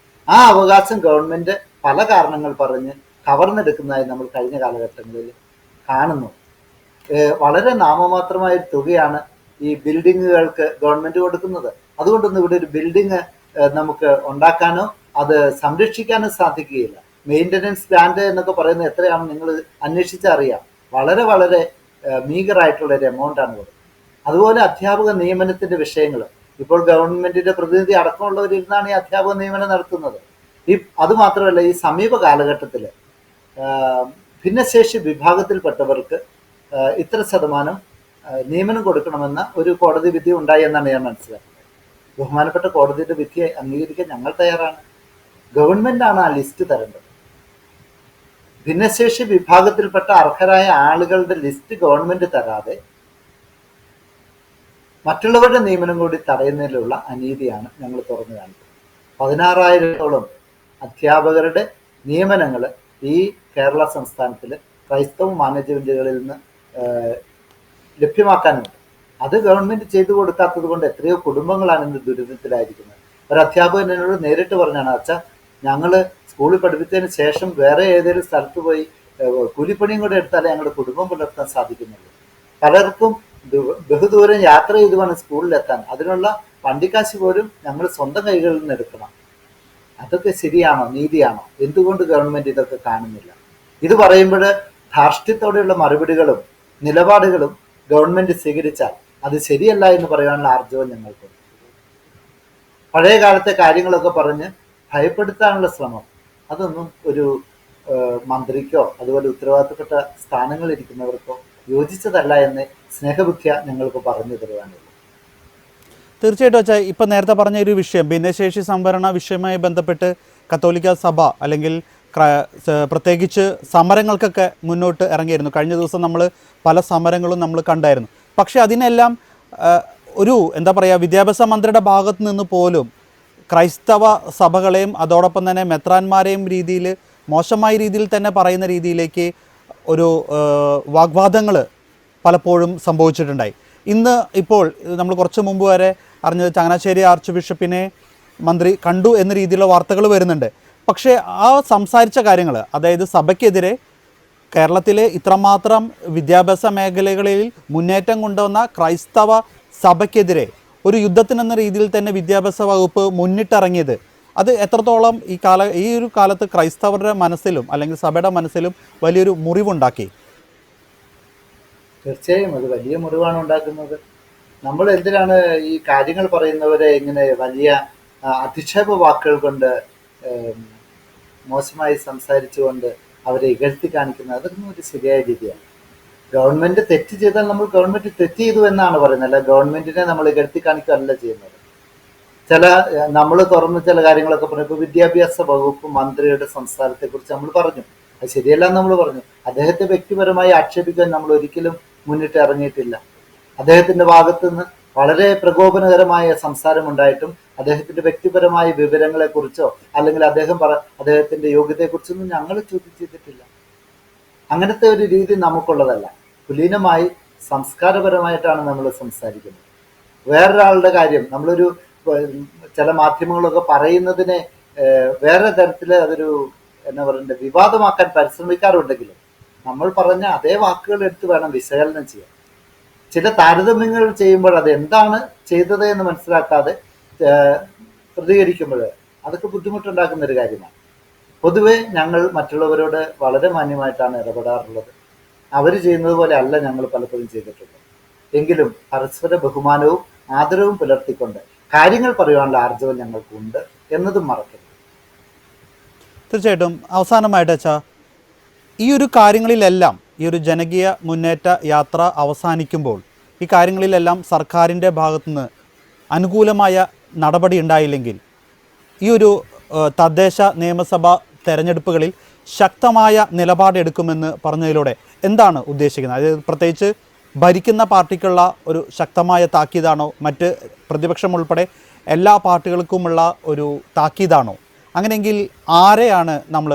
ആ അവകാശം ഗവൺമെന്റ് പല കാരണങ്ങൾ പറഞ്ഞ് കവർന്നെടുക്കുന്നതായി നമ്മൾ കഴിഞ്ഞ കാലഘട്ടങ്ങളിൽ കാണുന്നു. വളരെ നാമമാത്രമായ ഒരു തുകയാണ് ഈ ബിൽഡിങ്ങുകൾക്ക് ഗവൺമെന്റ് കൊടുക്കുന്നത്. അതുകൊണ്ടൊന്നും ഇവിടെ ഒരു ബിൽഡിങ് നമുക്ക് ഉണ്ടാക്കാനോ അത് സംരക്ഷിക്കാനോ സാധിക്കുകയില്ല. മെയിൻ്റനൻസ് ഗ്രാന്റ് എന്നൊക്കെ പറയുന്നത് എത്രയാണ് നിങ്ങൾ അന്വേഷിച്ചറിയാം. വളരെ വളരെ മീഗറായിട്ടുള്ള ഒരു എമൗണ്ട് ആണ് കൊടുക്കുന്നത്. അതുപോലെ അധ്യാപക നിയമനത്തിന്റെ വിഷയങ്ങൾ ഇപ്പോൾ ഗവൺമെന്റിന്റെ പ്രതിനിധി അടക്കമുള്ളവരിരുന്നാണ് ഈ അധ്യാപക നിയമനം നടത്തുന്നത്. അതുമാത്രമല്ല, ഈ സമീപ കാലഘട്ടത്തിൽ ഭിന്നശേഷി വിഭാഗത്തിൽപ്പെട്ടവർക്ക് ഇത്ര ശതമാനം നിയമനം കൊടുക്കണമെന്ന ഒരു കോടതി വിധി ഉണ്ടായി എന്നാണ് ഞാൻ മനസ്സിലാക്കുന്നത്. ബഹുമാനപ്പെട്ട കോടതിയുടെ വിധി അംഗീകരിക്കാൻ ഞങ്ങൾ തയ്യാറാണ്. ഗവൺമെന്റാണ് ആ ലിസ്റ്റ് തരേണ്ടത്. ഭിന്നശേഷി വിഭാഗത്തിൽപ്പെട്ട അർഹരായ ആളുകളുടെ ലിസ്റ്റ് ഗവൺമെന്റ് തരാതെ മറ്റുള്ളവരുടെ നിയമനം കൂടി തടയുന്നതിലുള്ള അനീതിയാണ് ഞങ്ങൾ തുറന്നു കാണിക്കുന്നത്. 16,000-ഓളം അധ്യാപകരുടെ നിയമനങ്ങൾ ഈ കേരള സംസ്ഥാനത്തിൽ ക്രൈസ്തവ മാനേജ്മെന്റുകളിൽ നിന്ന് ലഭ്യമാക്കാനുണ്ട്. അത് ഗവൺമെന്റ് ചെയ്തു കൊടുക്കാത്തത് കൊണ്ട് എത്രയോ കുടുംബങ്ങളാണ് ഇന്ന് ദുരിതത്തിലായിരിക്കുന്നത്. ഒരു അധ്യാപകൻ എന്നോട് നേരിട്ട് പറഞ്ഞാണ്, അച്ഛാ, ഞങ്ങൾ സ്കൂളിൽ പഠിപ്പിച്ചതിന് ശേഷം വേറെ ഏതെങ്കിലും സ്ഥലത്ത് പോയി കൂലിപ്പണിയും കൂടെ എടുത്താലേ ഞങ്ങളുടെ കുടുംബം പുലർത്താൻ സാധിക്കുന്നുള്ളൂ. പലർക്കും ബഹുദൂരം യാത്ര ചെയ്ത് വേണം സ്കൂളിലെത്താൻ. അതിനുള്ള വണ്ടിക്കാശ് പോലും ഞങ്ങൾ സ്വന്തം കൈകളിൽ നിന്ന് എടുക്കണം. അതൊക്കെ ശരിയാണോ, നീതിയാണോ? എന്തുകൊണ്ട് ഗവൺമെന്റ് ഇതൊക്കെ കാണുന്നില്ല? ഇത് പറയുമ്പോൾ ധാർഷ്ട്യത്തോടെയുള്ള മറുപടികളും നിലപാടുകളും ഗവൺമെന്റ് സ്വീകരിച്ചാൽ അത് ശരിയല്ല എന്ന് പറയാനുള്ള ആർജവം ഞങ്ങൾക്കുണ്ട്. പഴയ കാലത്തെ കാര്യങ്ങളൊക്കെ പറഞ്ഞ് ഭയപ്പെടുത്താനുള്ള ശ്രമം, അതൊന്നും ഒരു മന്ത്രിക്കോ അതുപോലെ ഉത്തരവാദിത്തപ്പെട്ട സ്ഥാനങ്ങളിരിക്കുന്നവർക്കോ യോജിച്ചതല്ല എന്ന് സ്നേഹബുദ്ധിയ ഞങ്ങൾക്ക് പറഞ്ഞു തരുവാനുള്ളൂ. തീർച്ചയായിട്ടും അച്ഛാ, ഇപ്പം നേരത്തെ പറഞ്ഞ ഒരു വിഷയം, ഭിന്നശേഷി സംവരണ വിഷയവുമായി ബന്ധപ്പെട്ട് കത്തോലിക്ക സഭ അല്ലെങ്കിൽ പ്രത്യേകിച്ച് സമരങ്ങൾക്കൊക്കെ മുന്നോട്ട് ഇറങ്ങിയിരുന്നു. കഴിഞ്ഞ ദിവസം നമ്മൾ പല സമരങ്ങളും നമ്മൾ കണ്ടായിരുന്നു. പക്ഷേ അതിനെല്ലാം ഒരു എന്താ പറയുക, വിദ്യാഭ്യാസ മന്ത്രിയുടെ ഭാഗത്തു നിന്ന് പോലും ക്രൈസ്തവ സഭകളെയും അതോടൊപ്പം തന്നെ മെത്രാന്മാരെയും മോശമായ രീതിയിൽ തന്നെ പറയുന്ന രീതിയിലേക്ക് ഒരു വാഗ്വാദങ്ങൾ പലപ്പോഴും സംഭവിച്ചിട്ടുണ്ടായി. ഇപ്പോൾ നമ്മൾ കുറച്ച് മുമ്പ് വരെ അറിഞ്ഞത് ചങ്ങനാശ്ശേരി ആർച്ച് ബിഷപ്പിനെ മന്ത്രി കണ്ടു എന്ന രീതിയിലുള്ള വാർത്തകൾ വരുന്നുണ്ട്. പക്ഷേ ആ സംസാരിച്ച കാര്യങ്ങൾ, അതായത് സഭയ്ക്കെതിരെ കേരളത്തിലെ ഇത്രമാത്രം വിദ്യാഭ്യാസ മേഖലകളിൽ മുന്നേറ്റം കൊണ്ടുവന്ന ക്രൈസ്തവ സഭയ്ക്കെതിരെ ഒരു യുദ്ധത്തിനെന്ന രീതിയിൽ തന്നെ വിദ്യാഭ്യാസ വകുപ്പ് മുന്നിട്ടിറങ്ങിയത്, അത് എത്രത്തോളം ഈ ഒരു കാലത്ത് ക്രൈസ്തവരുടെ മനസ്സിലും അല്ലെങ്കിൽ സഭയുടെ മനസ്സിലും വലിയൊരു മുറിവുണ്ടാക്കി? തീർച്ചയായും അത് വലിയ മുറിവാണ് ഉണ്ടാക്കുന്നത്. നമ്മൾ എന്തിനാണ് ഈ കാര്യങ്ങൾ പറയുന്നവരെ ഇങ്ങനെ വലിയ അധിക്ഷേപ വാക്കുകൾ കൊണ്ട് മോശമായി സംസാരിച്ചുകൊണ്ട് അവരെ ഇകഴ്ത്തി കാണിക്കുന്നത്? അതൊന്നും ഒരു ശരിയായ രീതിയാണ്. ഗവൺമെന്റ് തെറ്റ് ചെയ്താൽ നമ്മൾ ഗവൺമെന്റ് തെറ്റ് ചെയ്തു എന്നാണ് പറയുന്നത്, അല്ല ഗവൺമെന്റിനെ നമ്മൾ ഇകഴ്ത്തി കാണിക്കുകയല്ല ചെയ്യുന്നത്. നമ്മൾ തുറന്ന് ചില കാര്യങ്ങളൊക്കെ പറഞ്ഞു. ഇപ്പോൾ വിദ്യാഭ്യാസ വകുപ്പ് മന്ത്രിയുടെ സംസാരത്തെക്കുറിച്ച് നമ്മൾ പറഞ്ഞു, അത് ശരിയല്ല നമ്മൾ പറഞ്ഞു. അദ്ദേഹത്തെ വ്യക്തിപരമായി ആക്ഷേപിക്കാൻ നമ്മൾ ഒരിക്കലും മുന്നിട്ട് ഇറങ്ങിയിട്ടില്ല. അദ്ദേഹത്തിന്റെ ഭാഗത്തുനിന്ന് വളരെ പ്രകോപനകരമായ സംസാരമുണ്ടായിട്ടും അദ്ദേഹത്തിന്റെ വ്യക്തിപരമായ വിവരങ്ങളെക്കുറിച്ചോ അല്ലെങ്കിൽ അദ്ദേഹത്തിന്റെ യോഗ്യതയെക്കുറിച്ചൊന്നും ഞങ്ങൾ ചോദ്യം ചെയ്തിട്ടില്ല. അങ്ങനത്തെ ഒരു രീതി നമുക്കുള്ളതല്ല. കുലീനമായി സംസ്കാരപരമായിട്ടാണ് നമ്മൾ സംസാരിക്കുന്നത്. വേറൊരാളുടെ കാര്യം നമ്മളൊരു ചില മാധ്യമങ്ങളൊക്കെ പറയുന്നതിനെ വേറെ തരത്തിൽ അതൊരു എന്താ പറയണ്ടേ വിവാദമാക്കാൻ പരിശ്രമിക്കാറുണ്ടെങ്കിലും നമ്മൾ പറഞ്ഞ അതേ വാക്കുകൾ എടുത്ത് വേണം വിശകലനം ചെയ്യാൻ. ചില താരതമ്യങ്ങൾ ചെയ്യുമ്പോൾ അത് എന്താണ് ചെയ്തത് എന്ന് മനസ്സിലാക്കാതെ പ്രതികരിക്കുമ്പോൾ അതൊക്കെ ബുദ്ധിമുട്ടുണ്ടാക്കുന്ന ഒരു കാര്യമാണ്. പൊതുവെ ഞങ്ങൾ മറ്റുള്ളവരോട് വളരെ മാന്യമായിട്ടാണ് ഇടപെടാറുള്ളത്. അവർ ചെയ്യുന്നത് പോലെ അല്ല ഞങ്ങൾ പലപ്പോഴും ചെയ്തിട്ടുള്ളത്. എങ്കിലും പരസ്പര ബഹുമാനവും ആദരവും പുലർത്തിക്കൊണ്ട് കാര്യങ്ങൾ പറയുവാനുള്ള ആർജവം ഞങ്ങൾക്കുണ്ട് എന്നതും മറക്കരുത്. തീർച്ചയായിട്ടും അവസാനമായിട്ട് അച്ഛാ, ഈ ഒരു കാര്യങ്ങളിലെല്ലാം ഈ ഒരു ജനകീയ മുന്നേറ്റ യാത്ര അവസാനിക്കുമ്പോൾ ഈ കാര്യങ്ങളിലെല്ലാം സർക്കാരിൻ്റെ ഭാഗത്തുനിന്ന് അനുകൂലമായ നടപടി ഉണ്ടായില്ലെങ്കിൽ ഈ ഒരു തദ്ദേശ നിയമസഭാ തെരഞ്ഞെടുപ്പുകളിൽ ശക്തമായ നിലപാടെടുക്കുമെന്ന് പറഞ്ഞതിലൂടെ എന്താണ് ഉദ്ദേശിക്കുന്നത്? അതായത് പ്രത്യേകിച്ച് ഭരിക്കുന്ന പാർട്ടിക്കുള്ള ഒരു ശക്തമായ താക്കീതാണോ, മറ്റ് പ്രതിപക്ഷം ഉൾപ്പെടെ എല്ലാ പാർട്ടികൾക്കുമുള്ള ഒരു താക്കീതാണോ? അങ്ങനെയെങ്കിൽ ആരെയാണ് നമ്മൾ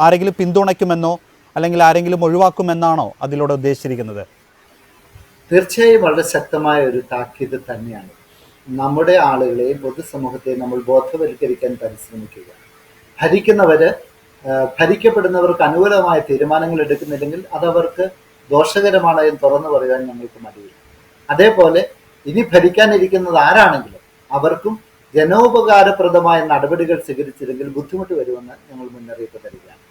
ആരെങ്കിലും പിന്തുണയ്ക്കുമെന്നോ അല്ലെങ്കിൽ ആരെങ്കിലും ഒഴിവാക്കുമെന്നാണോ അതിലൂടെ ഉദ്ദേശിച്ചിരിക്കുന്നത്? തീർച്ചയായും വളരെ ശക്തമായ ഒരു താക്കീത് തന്നെയാണ്. നമ്മുടെ ആളുകളെയും പൊതുസമൂഹത്തെയും നമ്മൾ ബോധവൽക്കരിക്കാൻ പരിശ്രമിക്കുക. ഭരിക്കുന്നവര് ഭരിക്കപ്പെടുന്നവർക്ക് അനുകൂലമായ തീരുമാനങ്ങൾ എടുക്കുന്നില്ലെങ്കിൽ അതവർക്ക് ദോഷകരമാണ് എന്ന് തുറന്നു പറയാൻ ഞങ്ങൾക്ക് മടിയില്ല. അതേപോലെ ഇനി ഭരിക്കാനിരിക്കുന്നത് ആരാണെങ്കിലും അവർക്കും ജനോപകാരപ്രദമായ നടപടികൾ സ്വീകരിച്ചില്ലെങ്കിൽ ബുദ്ധിമുട്ട് വരുമെന്ന് ഞങ്ങൾ മുന്നറിയിപ്പ് തരികയാണ്.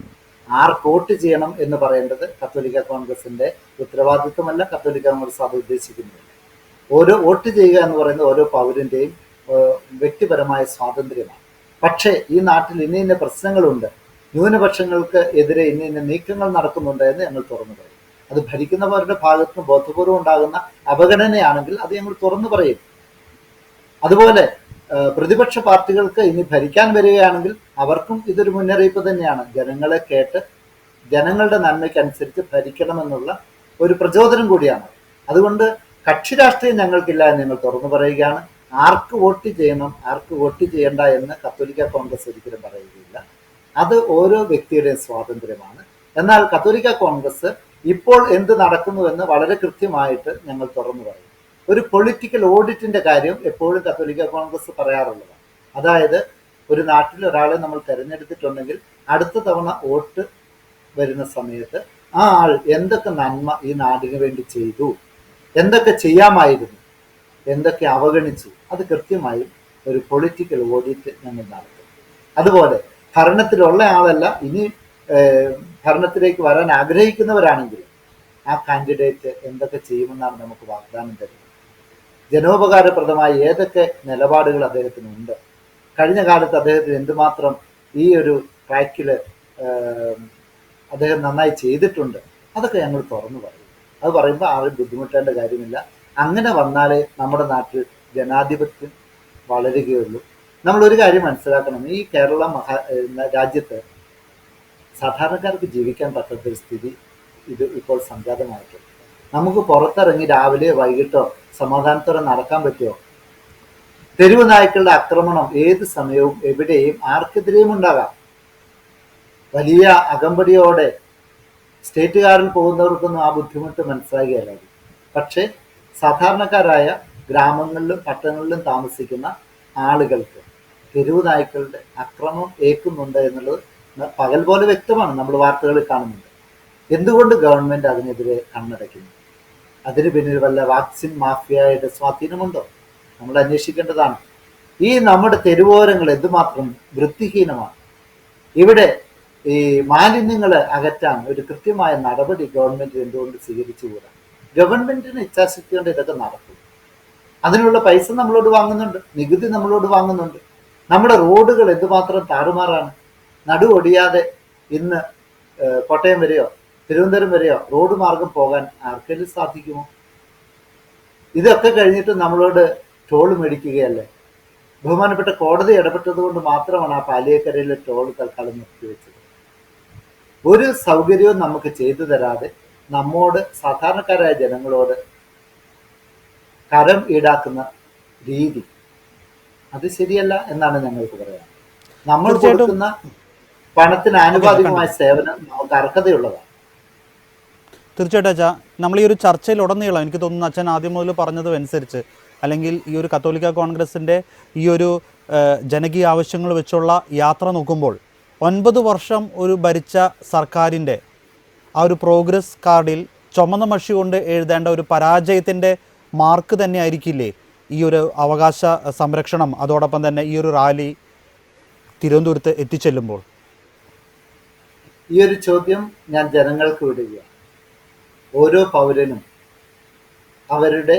ആർക്ക് വോട്ട് ചെയ്യണം എന്ന് പറയേണ്ടത് കത്തോലിക്ക കോൺഗ്രസിന്റെ ഉത്തരവാദിത്വമല്ല, കത്തോലിക്ക കോൺഗ്രസ് അത് ഉദ്ദേശിക്കുന്നില്ല. ഓരോ വോട്ട് ചെയ്യുക എന്ന് പറയുന്നത് ഓരോ പൗരന്റെയും വ്യക്തിപരമായ സ്വാതന്ത്ര്യമാണ്. പക്ഷേ ഈ നാട്ടിൽ ഇന്ന ഇന്ന പ്രശ്നങ്ങളുണ്ട്, ന്യൂനപക്ഷങ്ങൾക്ക് എതിരെ ഇന്ന ഇന്ന നീക്കങ്ങൾ നടക്കുന്നുണ്ട് എന്ന് ഞങ്ങൾ തുറന്നു പറയും. അത് ഭരിക്കുന്നവരുടെ ഭാഗത്ത് നിന്ന് ബോധപൂർവം ഉണ്ടാകുന്ന അവഗണനയാണെങ്കിൽ അത് ഞങ്ങൾ തുറന്നു പറയും. അതുപോലെ പ്രതിപക്ഷ പാർട്ടികൾക്ക് ഇനി ഭരിക്കാൻ വരികയാണെങ്കിൽ അവർക്കും ഇതൊരു മുന്നറിയിപ്പ് തന്നെയാണ്. ജനങ്ങളെ കേട്ട് ജനങ്ങളുടെ നന്മയ്ക്കനുസരിച്ച് ഭരിക്കണമെന്നുള്ള ഒരു പ്രചോദനം കൂടിയാണ്. അതുകൊണ്ട് കക്ഷി രാഷ്ട്രീയം ഞങ്ങൾക്കില്ല എന്ന് ഞങ്ങൾ തുറന്നു പറയുകയാണ്. ആർക്ക് വോട്ട് ചെയ്യണം, ആർക്ക് വോട്ട് ചെയ്യണ്ട എന്ന് കത്തോലിക്ക കോൺഗ്രസ് ഒരിക്കലും പറയുകയില്ല. അത് ഓരോ വ്യക്തിയുടെയും സ്വാതന്ത്ര്യമാണ്. എന്നാൽ കത്തോലിക്ക കോൺഗ്രസ് ഇപ്പോൾ എന്ത് നടക്കുന്നുവെന്ന് വളരെ കൃത്യമായിട്ട് ഞങ്ങൾ തുറന്നു പറയും. ഒരു പൊളിറ്റിക്കൽ ഓഡിറ്റിന്റെ കാര്യം എപ്പോഴും കത്തോലിക്ക കോൺഗ്രസ് പറയാറുള്ളതാണ്. അതായത് ഒരു നാട്ടിൽ ഒരാളെ നമ്മൾ തിരഞ്ഞെടുത്തിട്ടുണ്ടെങ്കിൽ അടുത്ത തവണ വോട്ട് വരുന്ന സമയത്ത് ആ ആൾ എന്തൊക്കെ നന്മ ഈ നാടിന് വേണ്ടി ചെയ്തു, എന്തൊക്കെ ചെയ്യാമായിരുന്നു, എന്തൊക്കെ അവഗണിച്ചു, അത് കൃത്യമായും ഒരു പൊളിറ്റിക്കൽ ഓഡിറ്റ് ഞങ്ങൾ നടത്തും. അതുപോലെ ഭരണത്തിലുള്ള ആളല്ല, ഇനി ഭരണത്തിലേക്ക് വരാൻ ആഗ്രഹിക്കുന്നവരാണെങ്കിൽ ആ കാൻഡിഡേറ്റ് എന്തൊക്കെ ചെയ്യുമെന്നാണ് നമുക്ക് വാഗ്ദാനം തരുന്നത്. ജനോപകാരപ്രദമായ ഏതൊക്കെ നിലപാടുകൾ അദ്ദേഹത്തിനുണ്ട്, കഴിഞ്ഞ കാലത്ത് അദ്ദേഹത്തിന് എന്തുമാത്രം ഈ ഒരു ട്രാക്കിൽ അദ്ദേഹം നന്നായി ചെയ്തിട്ടുണ്ട്, അതൊക്കെ ഞങ്ങൾ തുറന്നു പറയും. അത് പറയുമ്പോൾ ആരും ബുദ്ധിമുട്ടേണ്ട കാര്യമില്ല. അങ്ങനെ വന്നാലേ നമ്മുടെ നാട്ടിൽ ജനാധിപത്യം വളരുകയുള്ളൂ. നമ്മളൊരു കാര്യം മനസ്സിലാക്കണം, ഈ കേരള രാജ്യത്ത് സാധാരണക്കാർക്ക് ജീവിക്കാൻ പറ്റാത്തൊരു സ്ഥിതി ഇത് ഇപ്പോൾ സംജാതമായിട്ടുണ്ട്. നമുക്ക് പുറത്തിറങ്ങി രാവിലെയോ വൈകിട്ടോ സമാധാനത്തോടെ നടക്കാൻ പറ്റുമോ? തെരുവ് നായ്ക്കളുടെ ആക്രമണം ഏത് സമയവും എവിടെയും ആർക്കെതിരെയും ഉണ്ടാകാം. വലിയ അകമ്പടിയോടെ സ്റ്റേറ്റുകാരിൽ പോകുന്നവർക്കൊന്നും ആ ബുദ്ധിമുട്ട് മനസ്സിലാകുകയല്ലായിരിക്കും. പക്ഷേ സാധാരണക്കാരായ ഗ്രാമങ്ങളിലും പട്ടണങ്ങളിലും താമസിക്കുന്ന ആളുകൾക്ക് തെരുവ് നായ്ക്കളുടെ അക്രമം ഏൽക്കുന്നുണ്ട് എന്നുള്ളത് പകൽ പോലെ വ്യക്തമാണ്, നമ്മൾ വാർത്തകളിൽ കാണുന്നുണ്ട്. എന്തുകൊണ്ട് ഗവൺമെന്റ് അതിനെതിരെ കണ്ണടയ്ക്കുന്നു? അതിന് പിന്നിൽ വല്ല വാക്സിൻ മാഫിയയുടെ സ്വാധീനമുണ്ടോ? നമ്മൾ അന്വേഷിക്കേണ്ടതാണ്. ഈ നമ്മുടെ തെരുവോരങ്ങൾ എന്തുമാത്രം വൃത്തിഹീനമാണ്. ഇവിടെ ഈ മാലിന്യങ്ങൾ അകറ്റാൻ ഒരു കൃത്യമായ നടപടി ഗവൺമെന്റ് എന്തുകൊണ്ട് സ്വീകരിച്ചുകൂടാ? ഗവൺമെന്റിന് ഇച്ഛാശക്തി കൊണ്ട് ഇതൊക്കെ നടക്കും. അതിനുള്ള പൈസ നമ്മളോട് വാങ്ങുന്നുണ്ട്, നികുതി നമ്മളോട് വാങ്ങുന്നുണ്ട്. നമ്മുടെ റോഡുകൾ എന്തുമാത്രം താറുമാറാണ്. നടുവൊടിയാതെ ഇന്ന് കോട്ടയം വരെയോ തിരുവനന്തപുരം വരെയോ റോഡ് മാർഗം പോകാൻ ആർക്കെങ്കിലും സാധിക്കുമോ? ഇതൊക്കെ കഴിഞ്ഞിട്ട് നമ്മളോട് ടോൾ മേടിക്കുകയല്ലേ? ബഹുമാനപ്പെട്ട കോടതി ഇടപെട്ടത് കൊണ്ട് മാത്രമാണ് ആ പാലിയേക്കരയിലെ ടോൾ തൽക്കാലം നിർത്തിവെച്ചത്. ഒരു സൗകര്യവും നമുക്ക് ചെയ്തു തരാതെ നമ്മോട് സാധാരണക്കാരായ ജനങ്ങളോട് കരം ഈടാക്കുന്ന രീതി അത് ശരിയല്ല എന്നാണ് ഞങ്ങൾക്ക് പറയാൻ. നമ്മൾ കൊടുക്കുന്ന പണത്തിന് ആനുപാതികമായ സേവനം നമുക്ക് അർഹതയുള്ളതാണ്. തീർച്ചയായിട്ടും അച്ഛാ, നമ്മൾ ഈ ഒരു ചർച്ചയിൽ ഉടനീളം എനിക്ക് തോന്നുന്നു അച്ഛൻ ആദ്യം മുതൽ പറഞ്ഞതും അനുസരിച്ച്, അല്ലെങ്കിൽ ഈ ഒരു കത്തോലിക്ക കോൺഗ്രസിൻ്റെ ഈ ഒരു ജനകീയ ആവശ്യങ്ങൾ വെച്ചുള്ള യാത്ര നോക്കുമ്പോൾ 9 വർഷം ഒരു ഭരിച്ച സർക്കാരിൻ്റെ ആ ഒരു പ്രോഗ്രസ് കാർഡിൽ ചുമന്ന മഷി കൊണ്ട് എഴുതേണ്ട ഒരു പരാജയത്തിൻ്റെ മാർക്ക് തന്നെ ആയിരിക്കില്ലേ ഈ ഒരു അവകാശ സംരക്ഷണം, അതോടൊപ്പം തന്നെ ഈ ഒരു റാലി തിരുവനന്തപുരത്ത് എത്തിച്ചെല്ലുമ്പോൾ? ഈ ഒരു ചോദ്യം ഞാൻ ജനങ്ങൾക്ക് വിടുകയാണ്. ഓരോ പൗരനും അവരുടെ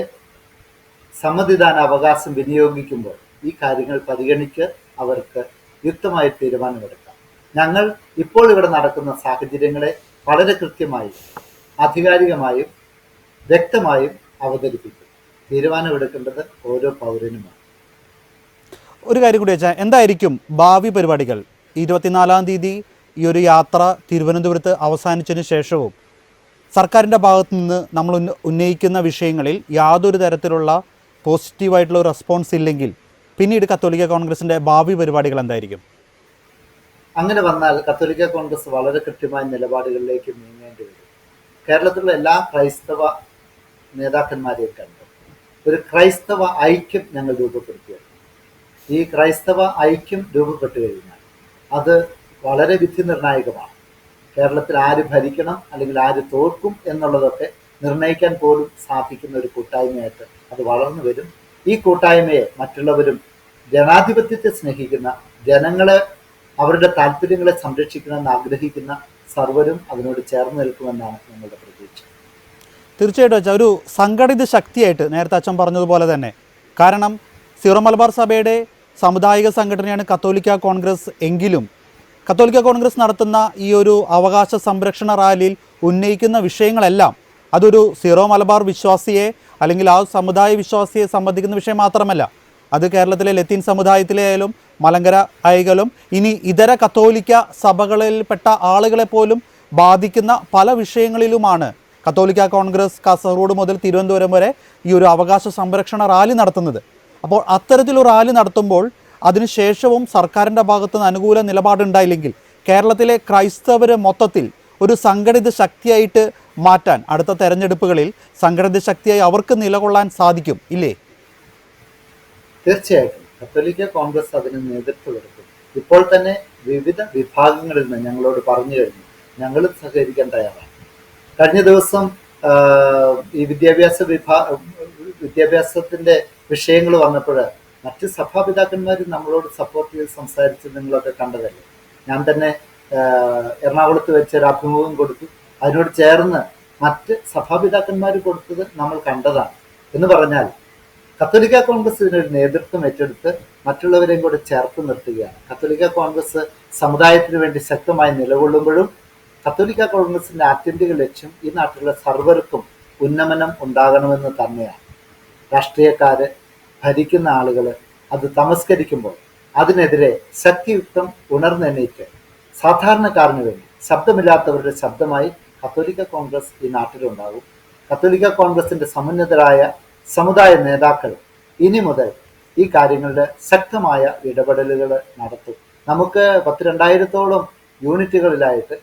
സമ്മതിദാന അവകാശം വിനിയോഗിക്കുമ്പോൾ ഈ കാര്യങ്ങൾ പരിഗണിച്ച് അവർക്ക് യുക്തമായ തീരുമാനമെടുക്കാം. ഞങ്ങൾ ഇപ്പോൾ ഇവിടെ നടക്കുന്ന സാഹചര്യങ്ങളെ വളരെ കൃത്യമായും ആധികാരികമായും വ്യക്തമായും അവതരിപ്പിക്കും. തീരുമാനമെടുക്കേണ്ടത് ഓരോ പൗരനുമാണ്. ഒരു കാര്യം കൂടി വെച്ചാൽ, എന്തായിരിക്കും ഭാവി പരിപാടികൾ? 24-ാം തീയതി ഈ ഒരു യാത്ര തിരുവനന്തപുരത്ത് അവസാനിച്ചതിന് ശേഷവും സർക്കാരിൻ്റെ ഭാഗത്തു നിന്ന് നമ്മൾ ഉന്നയിക്കുന്ന വിഷയങ്ങളിൽ യാതൊരു തരത്തിലുള്ള പോസിറ്റീവായിട്ടുള്ള റെസ്പോൺസ് ഇല്ലെങ്കിൽ പിന്നീട് കത്തോലിക്ക കോൺഗ്രസിൻ്റെ ഭാവി പരിപാടികൾ എന്തായിരിക്കും? അങ്ങനെ വന്നാൽ കത്തോലിക്ക കോൺഗ്രസ് വളരെ കൃത്യമായ നിലപാടുകളിലേക്ക് നീങ്ങേണ്ടി വരും. കേരളത്തിലുള്ള എല്ലാ ക്രൈസ്തവ നേതാക്കന്മാരെയും കണ്ട് ഒരു ക്രൈസ്തവ ഐക്യം ഞങ്ങൾ രൂപപ്പെടുത്തിയത്. ഈ ക്രൈസ്തവ ഐക്യം രൂപപ്പെട്ടു കഴിഞ്ഞാൽ അത് വളരെ വിധി നിർണായകമാണ്. കേരളത്തിൽ ആര് ഭരിക്കണം അല്ലെങ്കിൽ ആര് തോൽക്കും എന്നുള്ളതൊക്കെ നിർണ്ണയിക്കാൻ പോലും സാധിക്കുന്ന ഒരു കൂട്ടായ്മയായിട്ട് അത് വളർന്നു വരും. ഈ കൂട്ടായ്മയെ മറ്റുള്ളവരും ജനാധിപത്യത്തെ സ്നേഹിക്കുന്ന, ജനങ്ങളെ അവരുടെ താല്പര്യങ്ങളെ സംരക്ഷിക്കണമെന്ന് ആഗ്രഹിക്കുന്ന സർവരും അതിനോട് ചേർന്ന് നിൽക്കുമെന്നാണ് ഞങ്ങളുടെ പ്രതീക്ഷ. തീർച്ചയായിട്ടും അച്ഛാ, ഒരു സംഘടിത ശക്തിയായിട്ട് നേരത്തെ അച്ഛൻ പറഞ്ഞതുപോലെ തന്നെ, കാരണം സീറോ മലബാർ സഭയുടെ സാമുദായിക സംഘടനയാണ് കത്തോലിക്ക കോൺഗ്രസ് എങ്കിലും കത്തോലിക്ക കോൺഗ്രസ് നടത്തുന്ന ഈ ഒരു അവകാശ സംരക്ഷണ റാലിയിൽ ഉന്നയിക്കുന്ന വിഷയങ്ങളെല്ലാം അതൊരു സീറോ മലബാർ വിശ്വാസിയെ അല്ലെങ്കിൽ ആ സമുദായ വിശ്വാസിയെ സംബന്ധിക്കുന്ന വിഷയം മാത്രമല്ല, അത് കേരളത്തിലെ ലത്തീൻ സമുദായത്തിലെ ആയാലും മലങ്കര ആയാലും ഇനി ഇതര കത്തോലിക്ക സഭകളിൽപ്പെട്ട ആളുകളെ പോലും ബാധിക്കുന്ന പല വിഷയങ്ങളിലുമാണ് കത്തോലിക്ക കോൺഗ്രസ് കാസർഗോഡ് മുതൽ തിരുവനന്തപുരം വരെ ഈ ഒരു അവകാശ സംരക്ഷണ റാലി നടത്തുന്നത്. അപ്പോൾ അത്തരത്തിലൊരു റാലി നടത്തുമ്പോൾ അതിനുശേഷവും സർക്കാരിൻ്റെ ഭാഗത്തു നിന്ന് അനുകൂല നിലപാടുണ്ടായില്ലെങ്കിൽ കേരളത്തിലെ ക്രൈസ്തവരെ മൊത്തത്തിൽ ഒരു സംഘടിത ശക്തിയായിട്ട് മാറ്റാൻ അടുത്ത തെരഞ്ഞെടുപ്പുകളിൽ സംഘടിത ശക്തിയായി അവർക്ക് നിലകൊള്ളാൻ സാധിക്കും ഇല്ലേ? തീർച്ചയായിട്ടും കത്തോലിക്ക കോൺഗ്രസ് അതിന് നേതൃത്വം എടുക്കും. ഇപ്പോൾ തന്നെ വിവിധ വിഭാഗങ്ങളിൽ നിന്ന് ഞങ്ങളോട് പറഞ്ഞു കഴിഞ്ഞു, ഞങ്ങൾ സഹകരിക്കാൻ തയ്യാറാണ്. കഴിഞ്ഞ ദിവസം ഈ വിദ്യാഭ്യാസത്തിന്റെ വിഷയങ്ങൾ വന്നപ്പോൾ മറ്റ് സഭാപിതാക്കന്മാർ നമ്മളോട് സപ്പോർട്ട് ചെയ്ത് സംസാരിച്ച് നിങ്ങളൊക്കെ കണ്ടതല്ലേ. ഞാൻ തന്നെ എറണാകുളത്ത് വെച്ച് ഒരു അഭിമുഖം കൊടുത്തു. അതിനോട് ചേർന്ന് മറ്റ് സഭാപിതാക്കന്മാർ കൊടുത്തത് നമ്മൾ കണ്ടതാണ്. എന്ന് പറഞ്ഞാൽ കത്തോലിക്ക കോൺഗ്രസ് ഇതിനൊരു നേതൃത്വം ഏറ്റെടുത്ത് മറ്റുള്ളവരെയും കൂടെ ചേർത്ത് നിർത്തുകയാണ്. കത്തോലിക്ക കോൺഗ്രസ് സമുദായത്തിന് വേണ്ടി ശക്തമായി നിലകൊള്ളുമ്പോഴും കത്തോലിക്ക കോൺഗ്രസിന്റെ ആത്യന്തിക ലക്ഷ്യം ഈ നാട്ടിലുള്ള സർവർക്കും ഉന്നമനം ഉണ്ടാകണമെന്ന് തന്നെയാണ്. രാഷ്ട്രീയക്കാര്, ഭരിക്കുന്ന ആളുകൾ അത് തമസ്കരിക്കുമ്പോൾ അതിനെതിരെ ശക്തിയുക്തം ഉണർന്നെണീറ്റ് സാധാരണക്കാരന് വേണ്ടി ശബ്ദമില്ലാത്തവരുടെ ശബ്ദമായി കത്തോലിക്ക കോൺഗ്രസ് ഈ നാട്ടിലുണ്ടാകും. കത്തോലിക്ക കോൺഗ്രസിന്റെ സമുന്നതരായ സമുദായ നേതാക്കൾ ഇനി മുതൽ ഈ കാര്യങ്ങളുടെ ശക്തമായ ഇടപെടലുകൾ നടത്തും. നമുക്ക് 10,000-2000 യൂണിറ്റുകളിലായിട്ട്